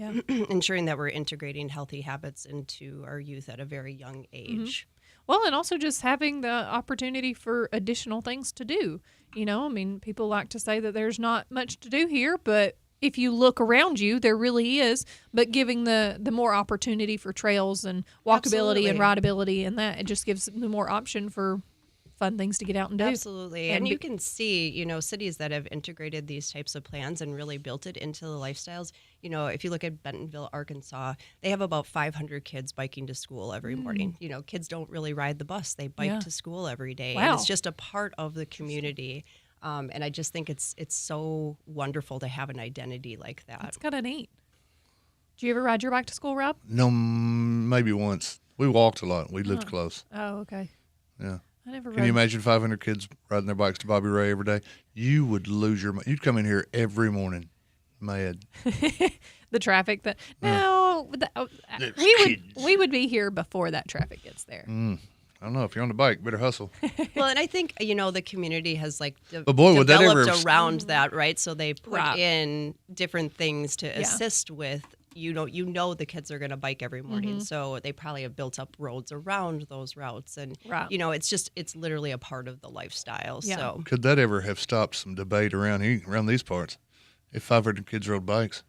ensuring that we're integrating healthy habits into our youth at a very young age. Well, and also just having the opportunity for additional things to do. You know, I mean, people like to say that there's not much to do here, but if you look around you, there really is. But giving the more opportunity for trails and walkability and rideability and that, it just gives the more option for fun things to get out and do. Absolutely. And you can see, you know, cities that have integrated these types of plans and really built it into the lifestyles. You know, if you look at Bentonville, Arkansas, they have about 500 kids biking to school every morning. You know, kids don't really ride the bus. They bike to school every day. Wow. And it's just a part of the community. And I just think it's so wonderful to have an identity like that. That's kind of neat. Do you ever ride your bike to school, Rob? No, maybe once. We walked a lot. We lived close. Oh, okay. Yeah. I never Can you imagine 500 kids riding their bikes to Bobby Ray every day? You would lose your mind. You'd come in here every morning mad. The traffic that we would be here before that traffic gets there. I don't know. If you're on the bike, better hustle. Well, and I think, you know, the community has like But boy, would that developed ever- around that, right? So they put Right. in different things to Yeah. assist with, you know the kids are going to bike every morning. So they probably have built up roads around those routes. And, Right. you know, it's literally a part of the lifestyle. Yeah. So Could that ever have stopped some debate around here, around these parts? If 500 kids rode bikes,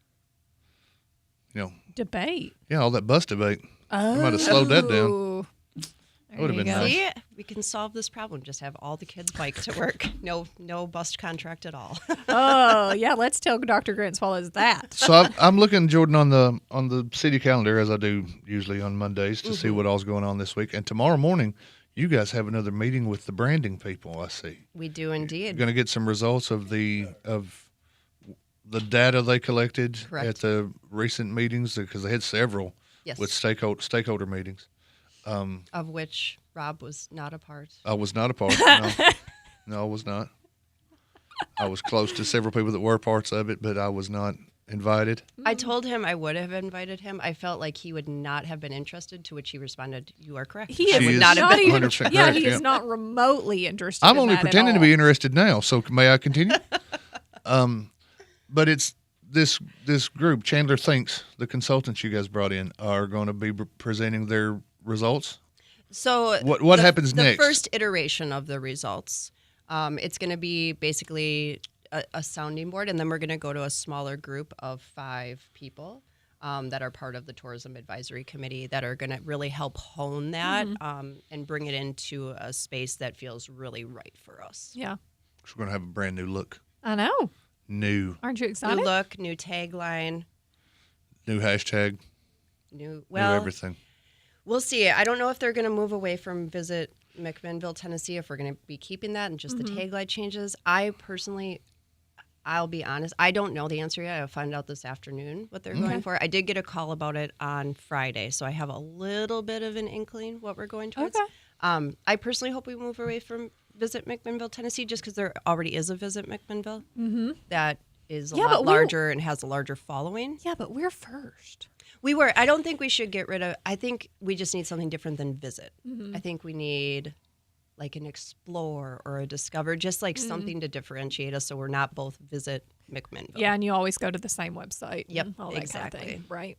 you know, Debate. yeah, all that bus debate. They might have slowed that down. Oh. That would have There been you go. nice. see, we can solve this problem. Just have all the kids bike to work. No bus contract at all. Oh, yeah. Let's tell Dr. Grant Swallows that. So I'm looking, Jordan, on the city calendar, as I do usually on Mondays, to see what all's going on this week. And tomorrow morning, you guys have another meeting with the branding people. I see. We do You're indeed. going to get some results of the data they collected Correct. at the recent meetings, because they had several Yes. with stakeholder meetings. Of which Rob was not a part. I was not a part. No, no, I was not. I was close to several people that were parts of it, but I was not invited. I told him I would have invited him. I felt like he would not have been interested, to which he responded, "You are correct." He I is would is not have not been. even. 100% Yeah, correct, he yeah. is not remotely interested. I'm in only that at pretending to all. be interested now, so may I continue? But it's this group, Chandler Thinks, the consultants you guys brought in, are going to be presenting their results. So What happens the next? first iteration of the results, it's going to be basically a sounding board, and then we're going to go to a smaller group of 5 people that are part of the Tourism Advisory Committee that are going to really help hone that and bring it into a space that feels really right for us. Yeah, So we're going to have a brand new look. I know. New Aren't you excited? New look, new tagline, hashtag, new new everything. We'll see. I don't know if they're going to move away from Visit McMinnville, Tennessee, if we're going to be keeping that and just the tagline changes. I personally, I'll be honest, I don't know the answer yet. I'll find out this afternoon what they're going for. I did get a call about it on Friday, so I have a little bit of an inkling what we're going towards. Okay. I personally hope we move away from Visit McMinnville, Tennessee, just because there already is a Visit McMinnville that is a lot larger and has a larger following. Yeah, but we're first. I don't think we should get rid of, I think we just need something different than Visit. I think we need like an Explore or a Discover, just like something to differentiate us so we're not both Visit McMinnville. Yeah, and you always go to the same website. Yep, and all that exactly. kind of thing. Right.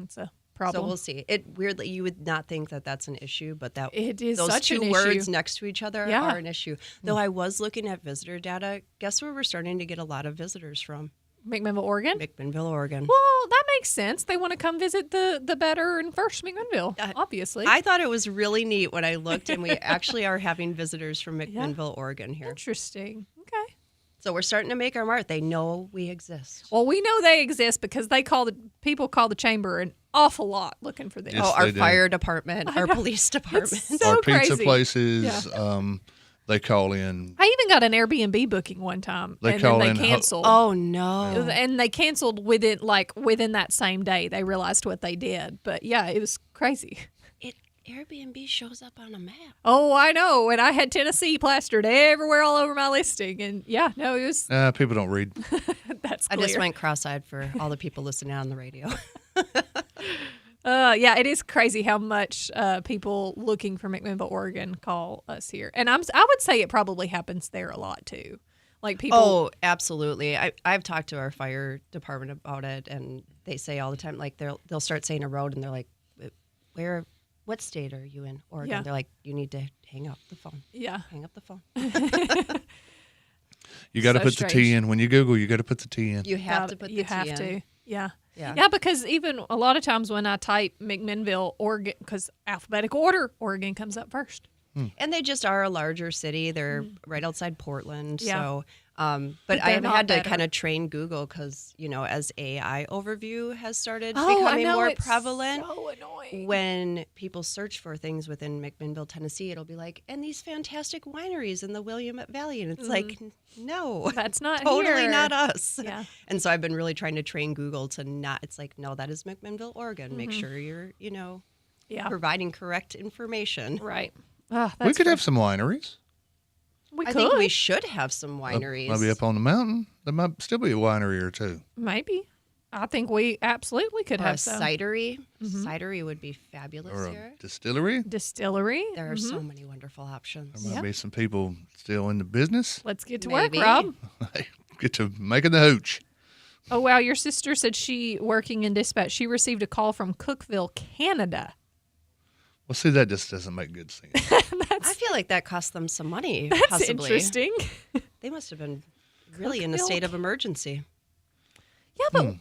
It's a problem. So we'll see. It weirdly, you would not think that that's an issue, but that it is those such two an words issue. next to each other Yeah. are an issue. Though I was looking at visitor data. Guess where we're starting to get a lot of visitors from? McMinnville, Oregon? McMinnville, Oregon. Well, that makes sense. They want to come visit the better and first McMinnville, obviously. I thought it was really neat when I looked, and we actually are having visitors from McMinnville, Oregon here. Interesting. Okay. So we're starting to make our mark. They know we exist. Well, we know they exist because people call the chamber an awful lot looking for them. Yes, our they do. fire department, our police department. It's so Our pizza crazy. places, Yeah. they call in. I even got an Airbnb booking one time, They and call then in they ho- canceled. Oh no! And they canceled within that same day. They realized what they did, but yeah, it was crazy. Airbnb shows up on a map. Oh, I know, and I had Tennessee plastered everywhere, all over my listing, and yeah, no, it was. People don't read. That's I clear. just went cross-eyed for all the people listening on the radio. Yeah, it is crazy how much people looking for McMinnville, Oregon, call us here, and I would say it probably happens there a lot too. Like people. Oh, absolutely. I've talked to our fire department about it, and they say all the time, like they'll start saying a road, and they're like, what state are you in? Oregon. Yeah. They're like, you need to hang up the phone. Yeah. Hang up the phone. You got to So put the T strange. in when you Google. You got to put the T in. You have to put the You T have in. to. Yeah. Yeah. Yeah, because even a lot of times when I type McMinnville, Oregon, because alphabetical order, Oregon comes up first. And they just are a larger city. They're right outside Portland. Yeah. So, But but they're I've not had to better. kind of train Google because, as AI overview has started Oh, I becoming know, more it's prevalent. so annoying. When people search for things within McMinnville, Tennessee, it'll be like, and these fantastic wineries in the Willamette Valley. And it's like, no, That's not totally here. not us. Yeah. And so I've been really trying to train Google to not, it's like, no, that is McMinnville, Oregon. Make sure you're, Yeah. providing correct information. Right. We could have some wineries. We I could. think we should have some wineries. Maybe up on the mountain. There might still be a winery or two. Maybe. I think we absolutely could Or have a some. cidery. Cidery would be fabulous Or a here. distillery. Distillery. There are so many wonderful options. There might be some people still in the business. Let's get to Maybe. work, Rob. Get to making the hooch. Oh, wow. Your sister said she, working in dispatch, she received a call from Cookeville, Canada. Well, see, that just doesn't make good sense. I feel like that cost them some money. That's possibly. interesting. They must have been really in a state of emergency. Yeah, but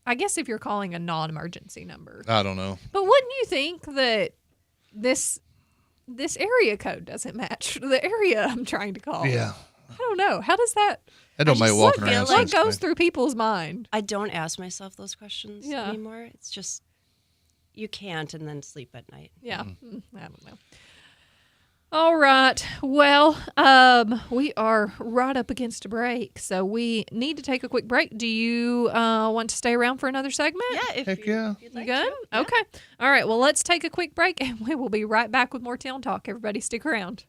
I guess if you're calling a non-emergency number. I don't know. But wouldn't you think that this area code doesn't match the area I'm trying to call? Yeah. I don't know. How does that? That don't make walking around What sense to goes me. through people's mind? I don't ask myself those questions Yeah. anymore. It's just you can't and then sleep at night. Yeah. I don't know. All right. Well, we are right up against a break, so we need to take a quick break. Do you want to stay around for another segment? Yeah, if Heck yeah. you'd You like good? to. Okay. All right. Well, let's take a quick break, and we will be right back with more Town Talk. Everybody stick around.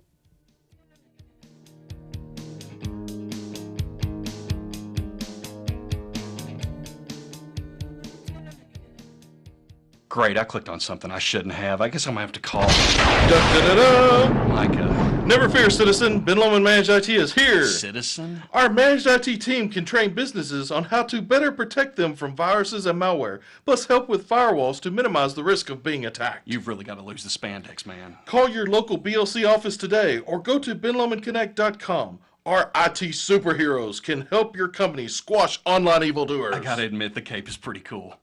Great, I clicked on something I shouldn't have. I guess I'm gonna have to call Da-da-da-da. Micah. Never fear, citizen. Ben Lomond Managed IT is here. Citizen? Our Managed IT team can train businesses on how to better protect them from viruses and malware, plus help with firewalls to minimize the risk of being attacked. You've really got to lose the spandex, man. Call your local BLC office today or go to benlomandconnect.com. Our IT superheroes can help your company squash online evildoers. I gotta admit, the cape is pretty cool.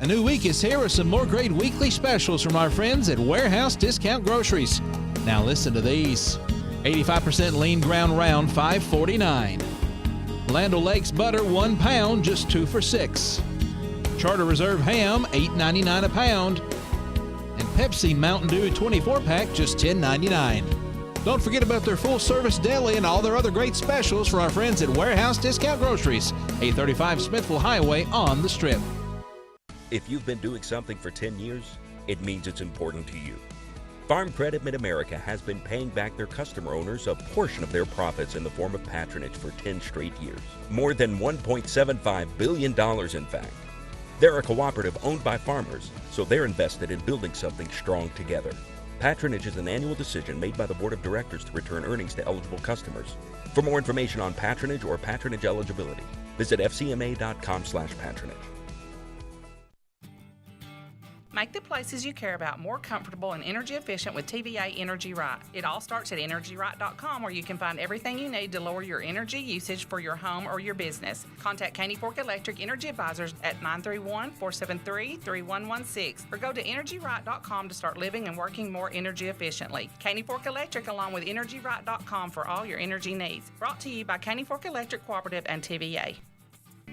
A new week is here with some more great weekly specials from our friends at Warehouse Discount Groceries. Now listen to these. 85% lean ground round, $5.49. Land O'Lakes butter, 1 pound, just 2 for $6. Charter Reserve ham, $8.99 a pound. And Pepsi Mountain Dew 24-pack, just $10.99. Don't forget about their full-service deli and all their other great specials for our friends at Warehouse Discount Groceries, 835 Smithville Highway on the Strip. If you've been doing something for 10 years, it means it's important to you. Farm Credit Mid-America has been paying back their customer owners a portion of their profits in the form of patronage for 10 straight years. More than $1.75 billion, in fact. They're a cooperative owned by farmers, so they're invested in building something strong together. Patronage is an annual decision made by the Board of Directors to return earnings to eligible customers. For more information on patronage or patronage eligibility, visit fcma.com/patronage. Make the places you care about more comfortable and energy efficient with TVA Energy Right. It all starts at energyright.com, where you can find everything you need to lower your energy usage for your home or your business. Contact Caney Fork Electric Energy Advisors at 931-473-3116 or go to energyright.com to start living and working more energy efficiently. Caney Fork Electric along with energyright.com for all your energy needs. Brought to you by Caney Fork Electric Cooperative and TVA.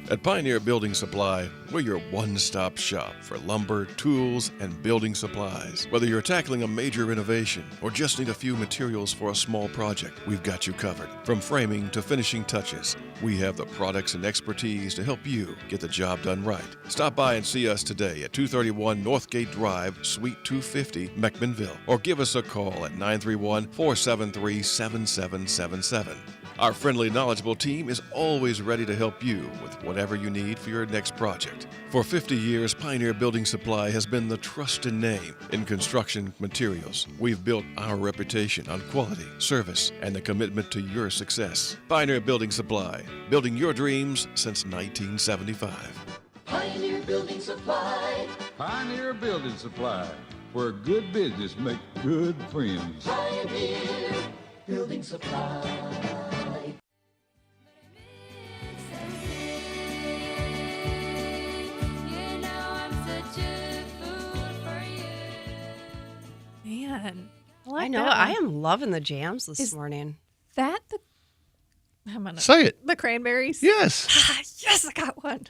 At Pioneer Building Supply, we're your one-stop shop for lumber, tools, and building supplies. Whether you're tackling a major renovation or just need a few materials for a small project, we've got you covered. From framing to finishing touches, we have the products and expertise to help you get the job done right. Stop by and see us today at 231 Northgate Drive, Suite 250, McMinnville, or give us a call at 931-473-7777. Our friendly, knowledgeable team is always ready to help you with whatever you need for your next project. For 50 years, Pioneer Building Supply has been the trusted name in construction materials. We've built our reputation on quality, service, and the commitment to your success. Pioneer Building Supply, building your dreams since 1975. Pioneer Building Supply. Pioneer Building Supply, where good business make good friends. Pioneer Building Supply. Man, I know. I am loving the jams this morning. That the I'm gonna Say it. The cranberries. Yes. Yes, I got one.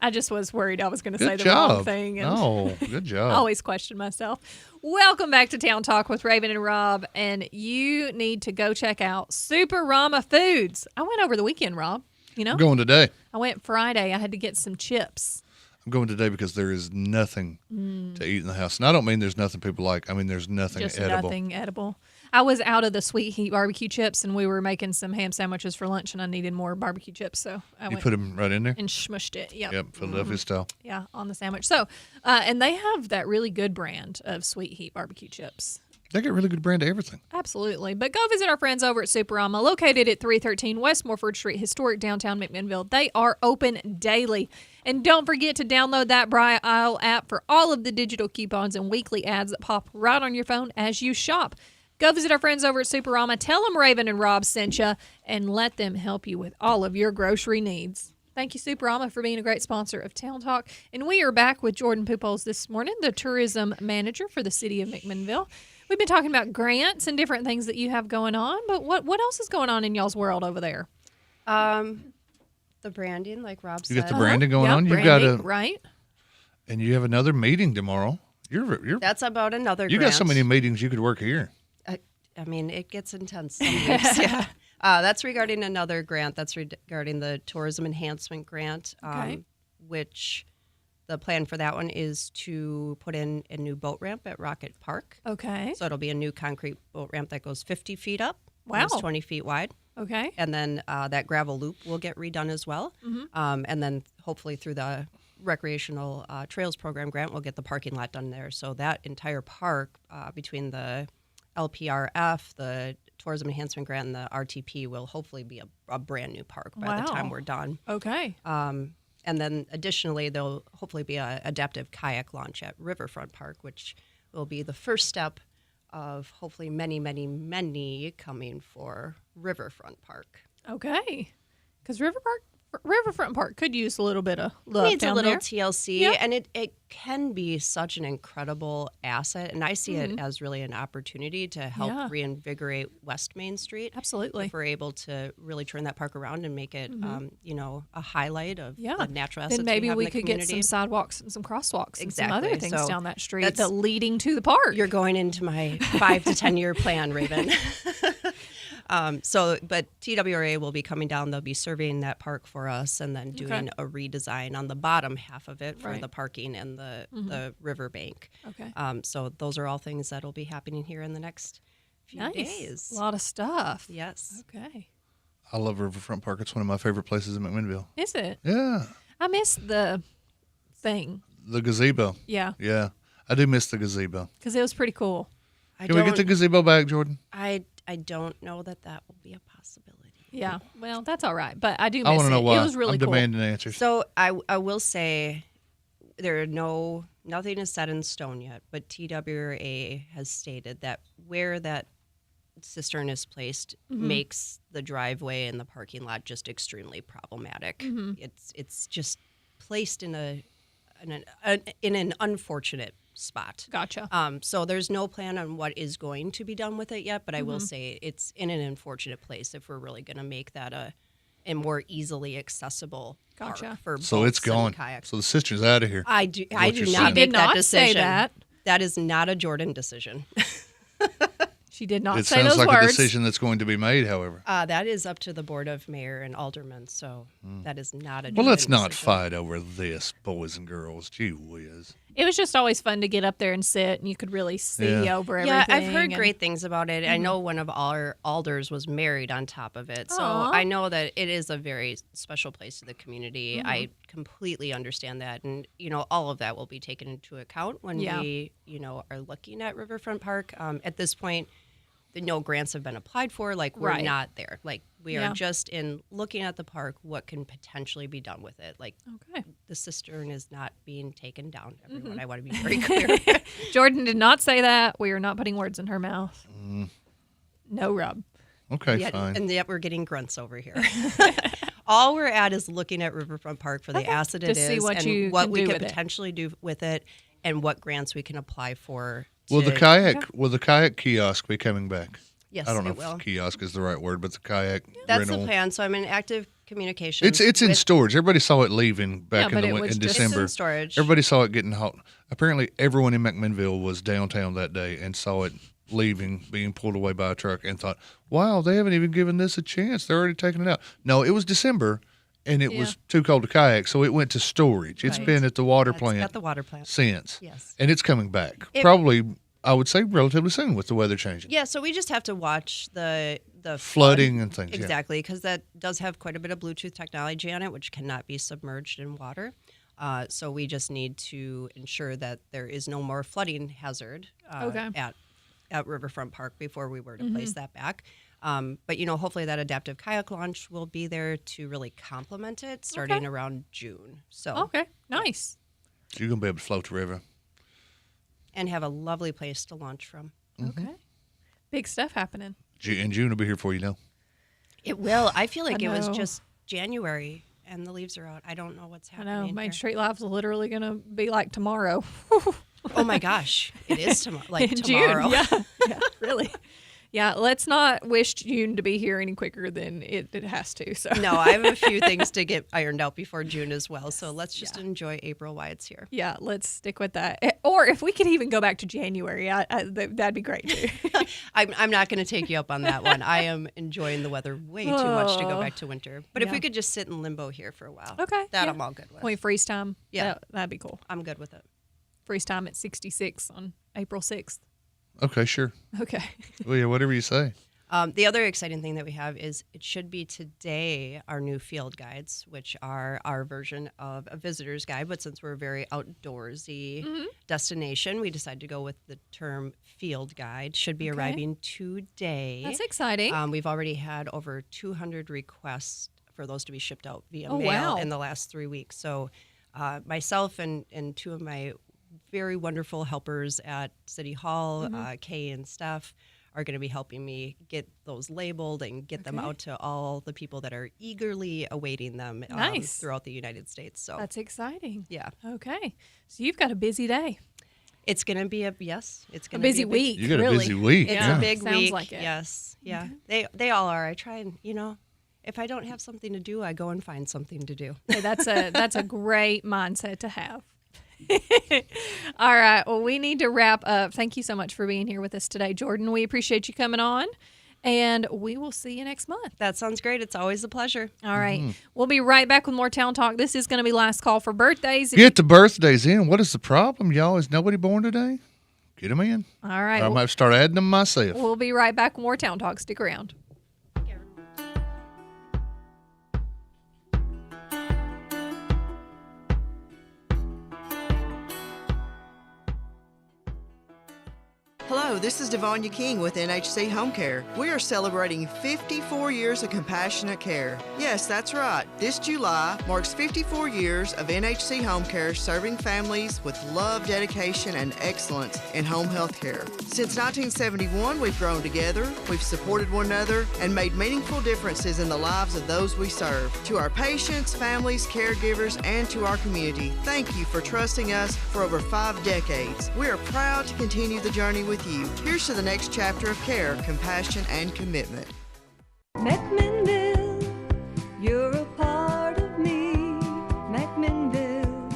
I just was worried I was going to say Good the wrong job. thing. And No, good job. I always question myself. Welcome back to Town Talk with Raven and Rob, and you need to go check out Super Rama Foods. I went over the weekend, Rob. You know, I'm going today. I went Friday. I had to get some chips. I'm going today because there is nothing to eat in the house. And I don't mean there's nothing people like. I mean there's nothing Just edible. nothing edible. I was out of the Sweet Heat barbecue chips, and we were making some ham sandwiches for lunch, and I needed more barbecue chips, so I You went put them right in there? and smushed it. Yep. Yep, Philadelphia style. Yeah, on the sandwich. So, and they have that really good brand of Sweet Heat barbecue chips. They get really good brand of everything. Absolutely. But go visit our friends over at Superama, located at 313 West Morford Street, historic downtown McMinnville. They are open daily. And don't forget to download that Bright Isle app for all of the digital coupons and weekly ads that pop right on your phone as you shop. Go visit our friends over at Superama. Tell them Raven and Rob sent you, and let them help you with all of your grocery needs. Thank you, Superama, for being a great sponsor of Town Talk. And we are back with Jordan Pupols this morning, the tourism manager for the city of McMinnville. We've been talking about grants and different things that you have going on, but what else is going on in y'all's world over there? The branding, like Rob said. You got the branding going on. You've branding, got right? And you have another meeting tomorrow. You're That's about another You grant. got so many meetings you could work here. I mean, it gets intense some weeks, yeah. That's regarding another grant. That's regarding the Tourism Enhancement Grant, Okay. which the plan for that one is to put in a new boat ramp at Rocket Park. Okay. So it'll be a new concrete boat ramp that goes 50 feet up, Wow. almost 20 feet wide. Okay. And then that gravel loop will get redone as well. Mhm. And then hopefully through the recreational trails program grant, we'll get the parking lot done there. So that entire park between the LPRF, the Tourism Enhancement Grant, and the RTP will hopefully be a brand new park by the time Wow. we're done. Okay. And then additionally, there'll hopefully be an adaptive kayak launch at Riverfront Park, which will be the first step of hopefully many, many, many coming for Riverfront Park. Okay. Because River Park Riverfront Park could use a little bit of love Needs a down little there. TLC, Yeah. and it can be such an incredible asset. And I see it as really an opportunity to help Yeah. reinvigorate West Main Street. Absolutely. If we're able to really turn that park around and make it, a highlight of Yeah. the natural assets Then maybe we have we in the could get community. some sidewalks and some crosswalks and some Exactly. other things So down that street that's- that leading to the park. You're going into my 5 to 10 year plan, Raven. But TWRA will be coming down. They'll be surveying that park for us and then doing a redesign on the bottom half of it for Right. the parking and the riverbank. Okay. So those are all things that'll be happening here in the next few Nice. days. A lot of stuff. Yes. Okay. I love Riverfront Park. It's one of my favorite places in McMinnville. Is it? Yeah. I miss the thing. The gazebo. Yeah. Yeah. I do miss the gazebo. Because it was pretty cool. Can we get the gazebo back, Jordan? I don't know that will be a possibility. Yeah. Well, that's all right. But I do miss I want to know it. why. It was really I'm cool. demanding answers. So I will say there are nothing is set in stone yet, but TWRA has stated that where that cistern is placed makes the driveway and the parking lot just extremely problematic. It's just placed in an unfortunate spot. Gotcha. So there's no plan on what is going to be done with it yet, but I will say it's in an unfortunate place if we're really going to make that a more easily accessible Gotcha. park for So boats it's gone. and kayaks. So the cistern's out of here. I do is what do you're not saying. make did that not decision. say that. That is not a Jordan decision. She did not It say sounds those like words. a decision that's going to be made, however. That is up to the board of mayor and aldermen, so that is not a Jordan Well, let's not decision. fight over this, boys and girls. Gee whiz. It was just always fun to get up there and sit, and you could really see Yeah. over everything. Yeah, I've heard and- great things about it. I know one of our alders was married on top of it. So Aw. I know that it is a very special place to the community. I completely understand that. And, all of that will be taken into account when Yeah. we, are looking at Riverfront Park. At this point, no grants have been applied for. Like, we're Right. not there. Like, we Yeah. are just in looking at the park, what can potentially be done with it. Like, Okay. the cistern is not being taken down, everyone. I want to be very clear. Jordan did not say that. We are not putting words in her mouth. No rub. Okay, Yet- fine. And yet we're getting grunts over here. All we're at is looking at Riverfront Park for the asset it To see is what and you what can we do could with it. potentially do with it and what grants we can apply for. Will the to- kayak kiosk be coming back? Yes, I don't know it will. if kiosk is the right word, but the kayak That's rental. the plan. So I'm in active communication. It's in storage. Everybody saw it leaving back Yeah, but it in was just- December. It's in storage. Everybody saw it getting hot. Apparently, everyone in McMinnville was downtown that day and saw it leaving, being pulled away by a truck, and thought, "Wow, they haven't even given this a chance. They're already taking it out." No, it was December, and it was too cold to kayak, so it went to storage. It's Right. been at the water It's plant at the water plant. since, Yes. and it's coming back. It- Probably, I would say, relatively soon with the weather changing. Yeah, so we just have to watch the Flooding flood. and things, yeah. Exactly, because that does have quite a bit of Bluetooth technology on it, which cannot be submerged in water. So we just need to ensure that there is no more flooding hazard Okay. at Riverfront Park before we were to place that back. But hopefully that adaptive kayak launch will be there to really complement it starting around June. So Okay. Nice. So you're gonna be able to float the river. and have a lovely place to launch from. Okay. Big stuff happening. And June will be here for you, know. It will. I feel like I it was know. just January and the leaves are out. I don't know what's I happening. know. Main here. Street Live's literally going to be like tomorrow. Oh my gosh, it is tomorrow. Like In tomorrow. June. Yeah, really. Yeah, let's not wish June to be here any quicker than it has to. So No, I have a few things to get ironed out before June as well. So let's just enjoy April while it's here. Yeah, let's stick with that. Or if we could even go back to January, that'd be great too. I'm not going to take you up on that one. I am enjoying the weather way too much to go back to winter. But if Yeah. we could just sit in limbo here for a while, Okay, that yeah. I'm all good with. Wait, freeze time. Yeah. That'd be cool. I'm good with it. Freeze time at 66 on April 6th. Okay, sure. Okay. Well, yeah, whatever you say. The other exciting thing that we have is it should be today our new field guides, which are our version of a visitor's guide. But since we're a very outdoorsy destination, we decided to go with the term field guide. Should be Okay. arriving today. That's exciting. We've already had over 200 requests for those to be shipped out via Oh, mail wow. in the last 3 weeks. So myself and two of my very wonderful helpers at City Hall, Kay and Steph, are going to be helping me get those labeled and get them out to all the people that are eagerly awaiting them Nice. throughout the United States. So That's exciting. Yeah. Okay. So you've got a busy day. It's going to be it's going to busy be week. You got a really. busy week. It's Yeah. a big Sounds week. like it. Yes. Yeah. They all are. I try and, if I don't have something to do, I go and find something to do. Hey, that's a great mindset to have. All right. Well, we need to wrap up. Thank you so much for being here with us today, Jordan. We appreciate you coming on, and we will see you next month. That sounds great. It's always a pleasure. All right. We'll be right back with more Town Talk. This is going to be last call for birthdays. Get the birthdays in. What is the problem, y'all? Is nobody born today? Get them in. All right. I might start adding them myself. We'll be right back with more Town Talk. Stick around. Hello, this is Devanya King with NHC Home Care. We are celebrating 54 years of compassionate care. Yes, that's right. This July marks 54 years of NHC Home Care serving families with love, dedication, and excellence in home health care. Since 1971, we've grown together, we've supported one another, and made meaningful differences in the lives of those we serve. To our patients, families, caregivers, and to our community, thank you for trusting us for over 5 decades. We are proud to continue the journey with you. Here's to the next chapter of care, compassion, and commitment. McMinnville, you're a part of me. McMinnville,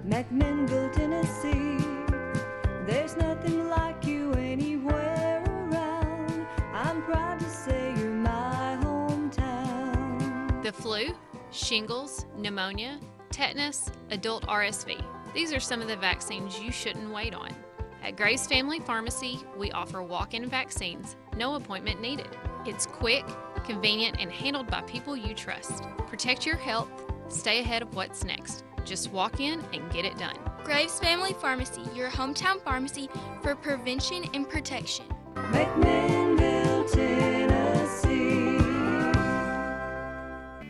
McMinnville, Tennessee. There's nothing like you anywhere around. I'm proud to say you're my hometown. The flu, shingles, pneumonia, tetanus, adult RSV. These are some of the vaccines you shouldn't wait on. At Graves Family Pharmacy, we offer walk-in vaccines, no appointment needed. It's quick, convenient, and handled by people you trust. Protect your health, stay ahead of what's next. Just walk in and get it done. Graves Family Pharmacy, your hometown pharmacy for prevention and protection. McMinnville, Tennessee.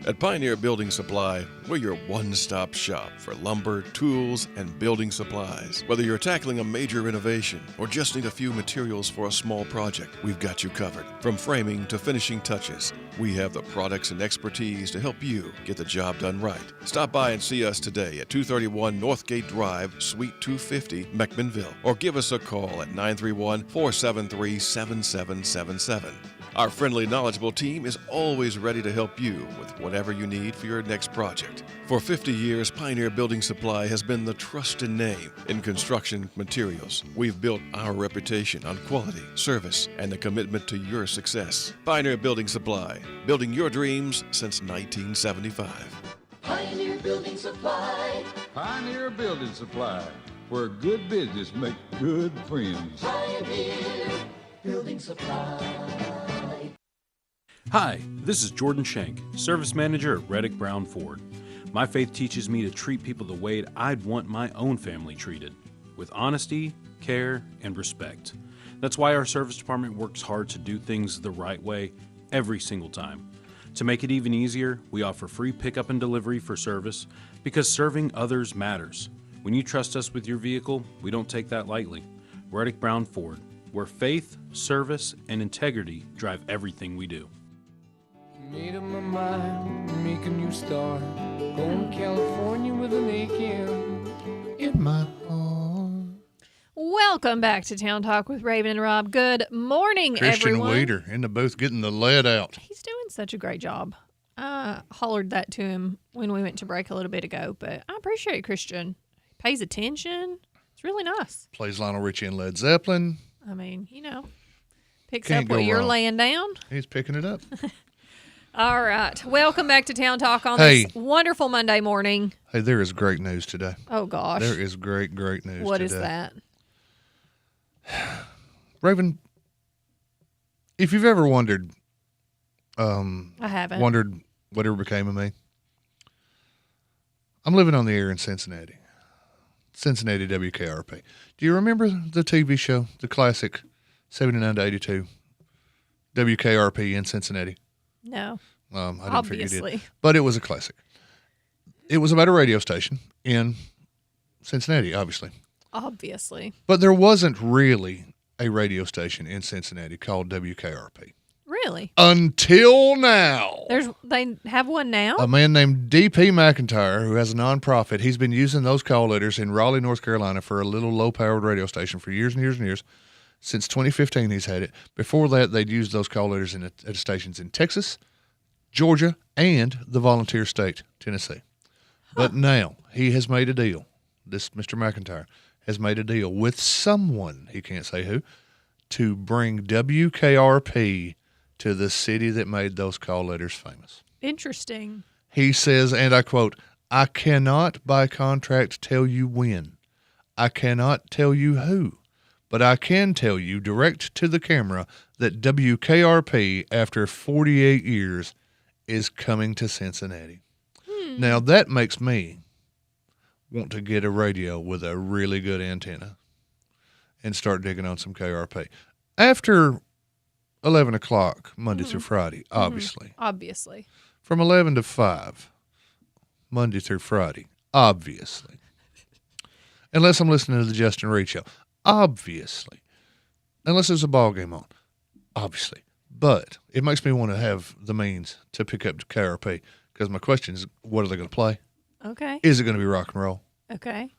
At Pioneer Building Supply, we're your one-stop shop for lumber, tools, and building supplies. Whether you're tackling a major renovation or just need a few materials for a small project, we've got you covered. From framing to finishing touches, we have the products and expertise to help you get the job done right. Stop by and see us today at 231 Northgate Drive, Suite 250, McMinnville, or give us a call at 931-473-7777. Our friendly, knowledgeable team is always ready to help you with whatever you need for your next project. For 50 years, Pioneer Building Supply has been the trusted name in construction materials. We've built our reputation on quality, service, and the commitment to your success. Pioneer Building Supply, building your dreams since 1975. Pioneer Building Supply. Pioneer Building Supply, where good business make good friends. Pioneer Building Supply. Hi, this is Jordan Shank, Service Manager at Reddick Brown Ford. My faith teaches me to treat people the way I'd want my own family treated, with honesty, care, and respect. That's why our service department works hard to do things the right way every single time. To make it even easier, we offer free pickup and delivery for service because serving others matters. When you trust us with your vehicle, we don't take that lightly. Reddick Brown Ford, where faith, service, and integrity drive everything we do. Made up my mind, make a new start. Going to California with an aching in my heart. Welcome back to Town Talk with Raven and Rob. Good morning, Christian everyone. Waiter in the booth getting the lead out. He's doing such a great job. I hollered that to him when we went to break a little bit ago, but I appreciate Christian. He pays attention. It's really nice. Plays Lionel Richie and Led Zeppelin. I mean, picks Can't up what go you're wrong. laying down. He's picking it up. All right. Welcome back to Town Talk on Hey. this wonderful Monday morning. Hey, there is great news today. Oh, gosh. There is great news What today. is that? Raven, if you've ever wondered, I haven't. wondered whatever became of me, I'm living on the air in Cincinnati WKRP. Do you remember the TV show, the classic 79 to 82 WKRP in Cincinnati? No. I didn't figure you Obviously. did. But it was a classic. It was about a radio station in Cincinnati, obviously. Obviously. But there wasn't really a radio station in Cincinnati called WKRP. Really? Until now. They have one now? A man named D.P. McIntyre, who has a nonprofit, he's been using those call letters in Raleigh, North Carolina for a little low-powered radio station for years and years and years. Since 2015, he's had it. Before that, they'd used those call letters at stations in Texas, Georgia, and the volunteer state, Tennessee. But now he has made a deal. This Mr. McIntyre has made a deal with someone, he can't say who, to bring WKRP to the city that made those call letters famous. Interesting. He says, and I quote, "I cannot by contract tell you when. I cannot tell you who. But I can tell you direct to the camera that WKRP, after 48 years, is coming to Cincinnati." Now, that makes me want to get a radio with a really good antenna and start digging on some KRP. After 11 o'clock, Monday through Friday, obviously. Obviously. From 11 to 5, Monday through Friday, obviously. Unless I'm listening to the Justin Reed Show. Obviously. Unless there's a ball game on. Obviously. But it makes me want to have the means to pick up KRP, because my question is, what are they going to play? Okay. Is it going to be rock and roll? Okay.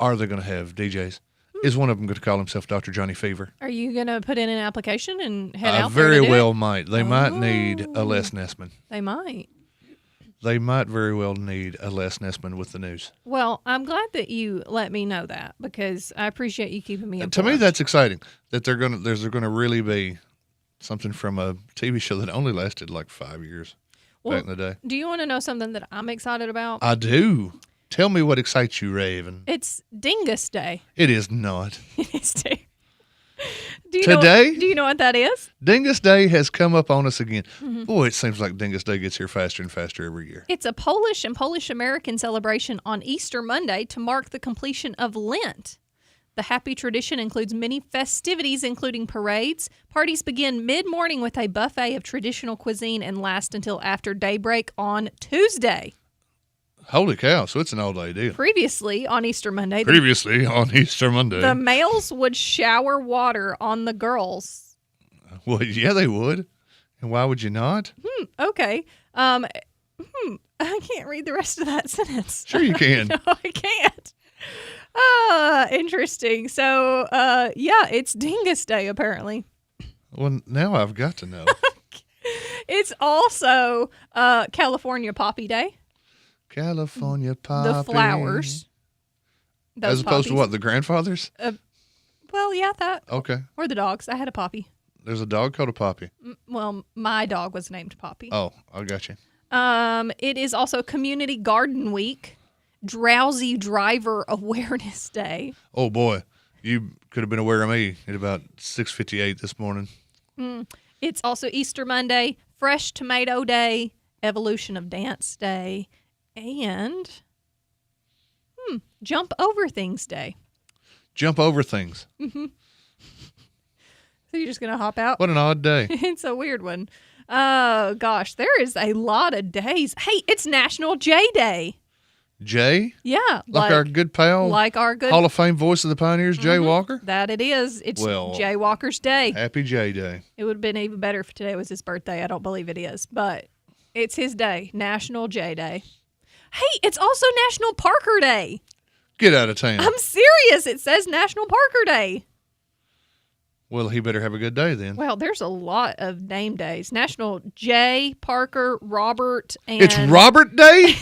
Are they going to have DJs? Is one of them going to call himself Dr. Johnny Fever? Are you going to put in an application and head out Very there to do well it? might. They might need a Les Nessman. They might. They might very well need a Les Nessman with the news. Well, I'm glad that you let me know that, because I appreciate you keeping me informed. To me, that's exciting. That there's going to really be something from a TV show that only lasted like 5 years back in the day. Do you want to know something that I'm excited about? I do. Tell me what excites you, Raven. It's Dingus Day. It is not. It is too. Do you know what that is? Dingus Day has come up on us again. Mhm. Boy, it seems like Dingus Day gets here faster and faster every year. It's a Polish and Polish-American celebration on Easter Monday to mark the completion of Lent. The happy tradition includes many festivities, including parades. Parties begin mid-morning with a buffet of traditional cuisine and last until after daybreak on Tuesday. Holy cow, so it's an all-day deal. Previously, on Easter Monday, the the males would shower water on the girls. Well, yeah, they would. And why would you not? Okay. I can't read the rest of that sentence. Sure you can. No, I can't. Interesting. So, it's Dingus Day, apparently. Well, now I've got to know. It's also California Poppy Day. California Poppy. The flowers. As opposed to poppies. what, the grandfathers? Well, yeah, that. Okay. Or the dogs. I had a Poppy. There's a dog called a Poppy. Well, my dog was named Poppy. Oh, I got you. It is also Community Garden Week, Drowsy Driver Awareness Day. Oh, boy. You could have been aware of me at about 6:58 this morning. It's also Easter Monday, Fresh Tomato Day, Evolution of Dance Day, and Jump Over Things Day. Jump over things. So you're just going to hop out? What an odd day. It's a weird one. Oh, gosh. There is a lot of days. Hey, it's National J Day. Jay? Yeah. Like our good pal? Like our good... Hall of Fame voice of the Pioneers, Jay Walker? That it is. It's Jay Walker's Day. Happy Jay Day. It would have been even better if today was his birthday. I don't believe it is. But it's his day. National J Day. Hey, it's also National Parker Day. Get out of town. I'm serious. It says National Parker Day. Well, he better have a good day then. Well, there's a lot of name days. National J, Parker, Robert, and... It's Robert Day?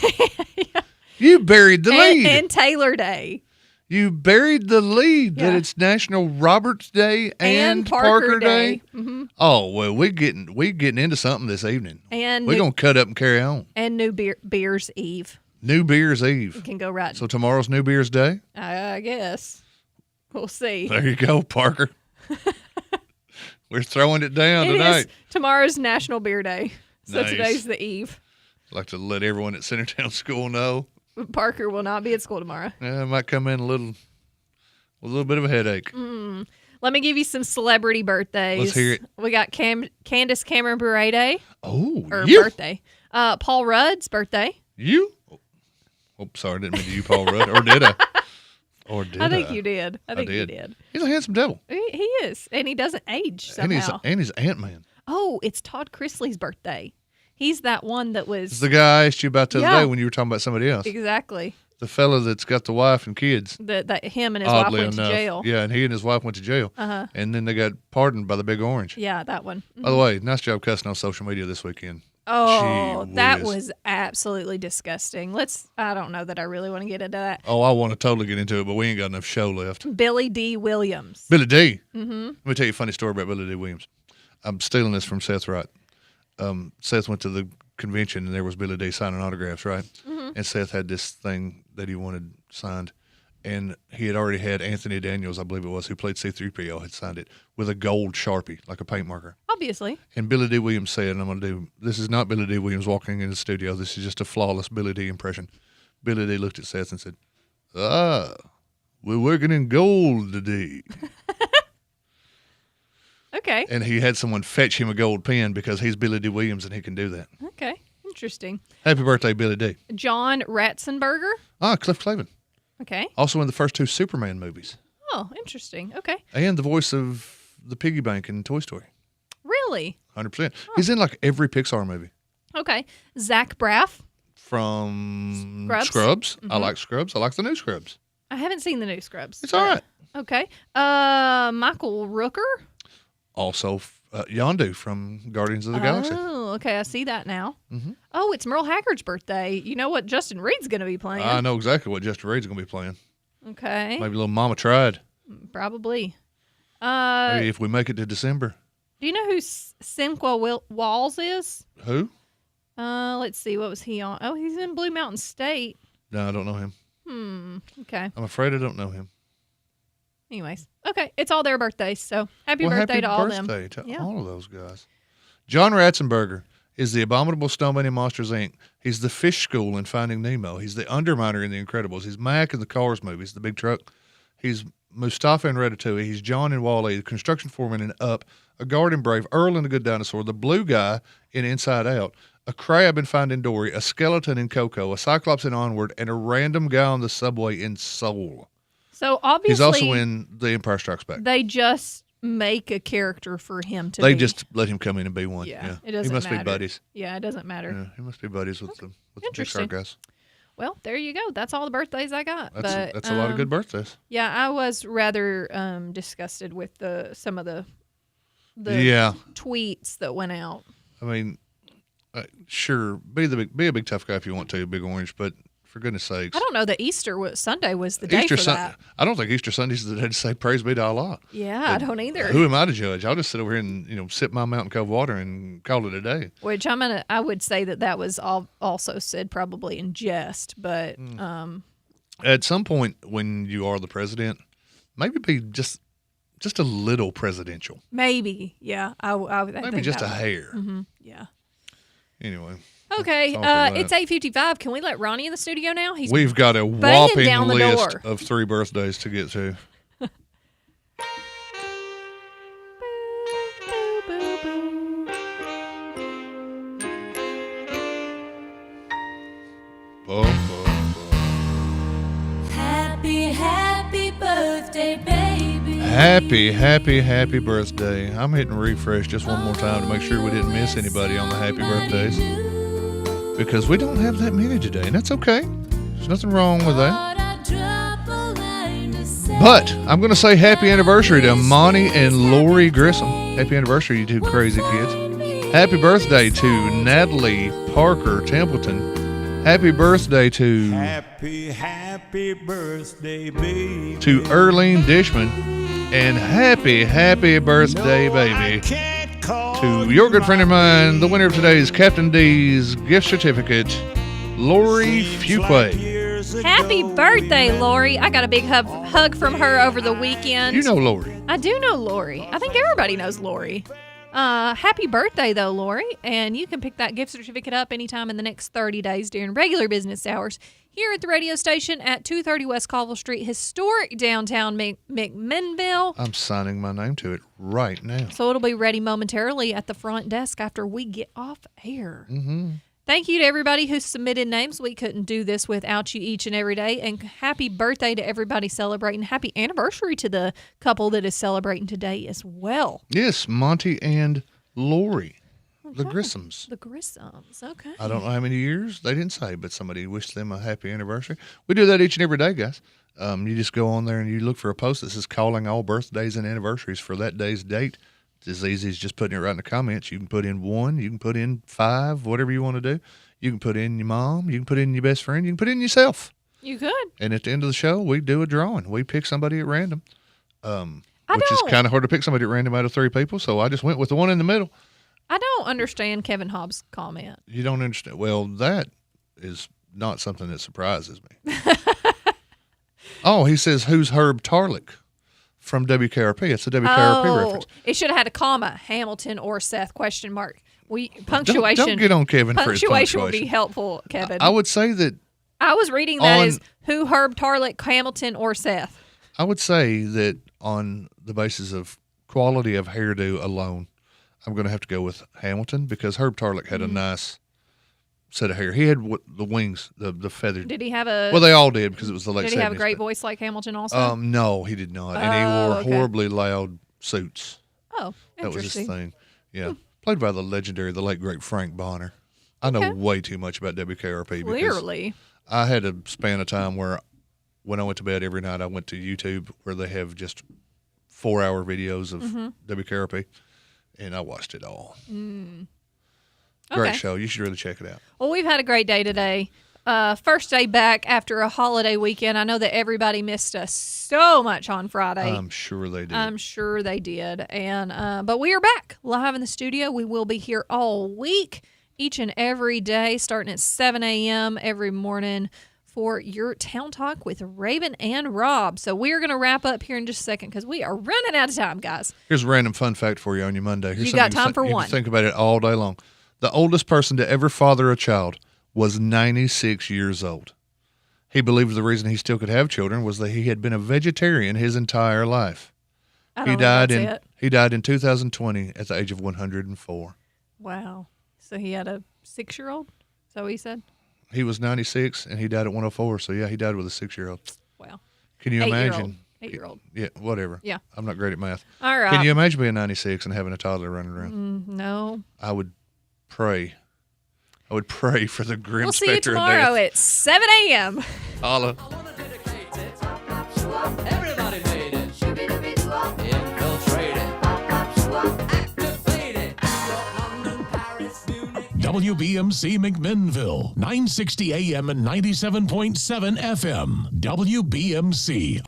Yeah. You buried the lead. And Taylor Day. You buried the lead that it's National Roberts Day and Parker Day. Mm-hmm. Oh, well, we getting into something this evening. And we're going to cut up and carry on. And New Beer's Eve. New Beer's Eve. You can go right. So tomorrow's New Beer's Day? I guess. We'll see. There you go, Parker. We're throwing it down tonight. Tomorrow's National Beer Day. So Nice. Today's the eve. I'd like to let everyone at Centertown School know. Parker will not be at school tomorrow. Yeah, I might come in with a little bit of a headache. Let me give you some celebrity birthdays. Let's hear it. We got Candace Cameron Bure Day. Oh, Or you. birthday. Paul Rudd's birthday. You? Oh, sorry, I didn't mean to you, Paul Rudd. Or did I? Or did I think you did. I think you did. He's a handsome devil. He is, and he doesn't age And somehow. he's Ant-Man. Oh, it's Todd Chrisley's birthday. He's that one that was It's the guy I asked you about the other Yeah. day when you were talking about somebody else. exactly The fella that's got the wife and kids. that him and his Oddly wife went enough. to jail. Yeah, and he and his wife went to jail. Uh-huh. And then they got pardoned by the Big Orange. Yeah, that one. By the way, nice job cussing on social media this weekend. Oh, Gee that whiz. was absolutely disgusting. I don't know that I really want to get into that. Oh, I want to totally get into it, but we ain't got enough show left. Billy D. Williams. Billy D. Mm-hmm. Let me tell you a funny story about Billy D. Williams. I'm stealing this from Seth Wright. Seth went to the convention and there was Billy D. signing autographs, right? Mhm. And Seth had this thing that he wanted signed. And he had already had Anthony Daniels, I believe it was, who played C-3PO, had signed it with a gold Sharpie, like a paint marker. Obviously. And Billy D. Williams said, and I'm going to do, this is not Billy D. Williams walking in the studio. This is just a flawless Billy D. impression. Billy D. looked at Seth and said, we're working in gold today. Okay. And he had someone fetch him a gold pen because he's Billy D. Williams and he can do that. Okay. Interesting. Happy birthday, Billy D. John Ratzenberger. Cliff Clavin. Okay. Also in the first 2 Superman movies. Oh, interesting. Okay. And the voice of the piggy bank in Toy Story. Really? 100%. He's in like every Pixar movie. Okay. Zach Braff. From Scrubs? Scrubs. I Mhm. like Scrubs. I like the new Scrubs. I haven't seen the new Scrubs. It's all right. Okay. Michael Rooker. Also, Yondu from Guardians of the Galaxy. Oh, okay. I see that now. Mhm. Oh, it's Merle Haggard's birthday. You know what Justin Reed's going to be playing? I know exactly what Justin Reed's going to be playing. Okay. Maybe little Mama Tried. Probably. Maybe if we make it to December. Do you know who Simqua Walls is? Who? Let's see. What was he on? Oh, he's in Blue Mountain State. No, I don't know him. Okay. I'm afraid I don't know him. Anyways. Okay. It's all their birthdays. So happy birthday to all of them. Happy birthday to Yeah. all of those guys. John Ratzenberger is the abominable snowman in Monsters, Inc. He's the fish school in Finding Nemo. He's the Underminer in The Incredibles. He's Mac in the Cars movies, the big truck. He's Mustafa in Ratatouille. He's John in Wall-E, the construction foreman in Up, a guard in Brave, Earl in The Good Dinosaur, the blue guy in Inside Out, a crab in Finding Dory, a skeleton in Coco, a cyclops in Onward, and a random guy on the subway in Soul. So obviously, He's also in The Empire Strikes Back. they just make a character for him to They be. just let him come in and be one. Yeah, it He doesn't must matter. be buddies. Yeah, it doesn't matter. Yeah, he must be buddies with the Interesting. Pixar guys. Well, there you go. That's all the birthdays I got. That's a lot of good birthdays. Yeah, I was rather disgusted with some of the Yeah. tweets that went out. I mean, sure, be a big tough guy if you want to, Big Orange, but for goodness sakes. I don't know that Sunday was the day for that. I don't think Easter Sunday's the day to say praise be to Allah. Yeah, I don't either. Who am I to judge? I'll just sit over here and sip my Mountain Cove water and call it a day. Which I would say that was also said probably in jest, but At some point when you are the president, maybe be just a little presidential. maybe, yeah. I Maybe think just that a would- hair. Mhm, yeah. Anyway. Okay, That's all for that. it's 8:55. Can we let Ronnie in the studio now? We've got a banging whopping down the list door. of 3 birthdays to get to. Happy birthday, baby. Happy birthday. I'm hitting refresh just one more time to make sure we didn't miss anybody on the happy birthdays. Because we don't have that many today, and that's okay. There's nothing wrong with that. But I'm going to say happy anniversary to Monty and Lori Grissom. Happy anniversary, you two crazy kids. Happy birthday to Natalie Parker Templeton. Happy birthday to Happy birthday, baby. Erlene Dishman. And happy birthday, baby, to your good friend of mine, the winner of today's Captain D's gift certificate, Lori Fuqua. Happy birthday, Lori. I got a big hug from her over the weekend. You know Lori. I do know Lori. I think everybody knows Lori. Happy birthday, though, Lori. And you can pick that gift certificate up anytime in the next 30 days during regular business hours here at the radio station at 230 West Colville Street, historic downtown McMinnville. I'm signing my name to it right now. So it'll be ready momentarily at the front desk after we get off air. Mm-hmm. Thank you to everybody who submitted names. We couldn't do this without you each and every day. And happy birthday to everybody celebrating. Happy anniversary to the couple that is celebrating today as well. Yes, Monty and Lori, the Grissams. The Grissams, okay. I don't know how many years. They didn't say, but somebody wished them a happy anniversary. We do that each and every day, guys. You just go on there and you look for a post that says calling all birthdays and anniversaries for that day's date. It's as easy as just putting it right in the comments. You can put in 1, you can put in 5, whatever you want to do. You can put in your mom, you can put in your best friend, you can put in yourself. You could. And at the end of the show, we do a drawing. We pick somebody at random, which is kind of hard to pick somebody at random out of 3 people. So I just went with the one in the middle. I don't understand Kevin Hobbs' comment. You don't understand? Well, that is not something that surprises me. Oh, he says, who's Herb Tarlick from WKRP? It's a WKRP reference. It should have had a comma, Hamilton or Seth, question mark. Punctuation. Don't get on Kevin for his punctuation would be punctuation. helpful, Kevin. I would say that I was reading that as who Herb Tarlick, Hamilton, or Seth. I would say that on the basis of quality of hairdo alone, I'm going to have to go with Hamilton because Herb Tarlick had a nice set of hair. He had the wings, the feathered. Did he have a? Well, they all did because it was the late 70s. Did he have a great voice like Hamilton also? No, he did not, and he wore horribly loud suits. Oh, that was his interesting. thing. Yeah, played by the legendary, the late great Frank Bonner. I know way too much about WKRP. Clearly, I had a span of time where, when I went to bed every night, I went to YouTube where they have just 4-hour videos of WKRP, and I watched it all. Great show. You should really check it out. Well, we've had a great day today. First day back after a holiday weekend. I know that everybody missed us so much on Friday. I'm sure they did. And but we are back live in the studio. We will be here all week, each and every day, starting at 7 a.m. every morning for your Town Talk with Raven and Rob. So we are going to wrap up here in just a second because we are running out of time, guys. Here's a random fun fact for you on your Monday. Here's You got time for you one. can think about it all day long. The oldest person to ever father a child was 96 years old. He believed the reason he still could have children was that he had been a vegetarian his entire life. He died in 2020 at the age of 104. Wow. So he had a 6-year-old? Is that what he said? He was 96 and he died at 104. So yeah, he died with a 6-year-old. Wow. Can you imagine? 8-year-old. Yeah, whatever. Yeah. I'm not great at math. All right. Can you imagine being 96 and having a toddler running around? No. I would pray. I would pray for the grim We'll see you specter of tomorrow death. at 7 a.m. Holla. Everybody made it. Infiltrated. Activated. WBMC McMinnville, 960 AM and 97.7 FM. WBMC.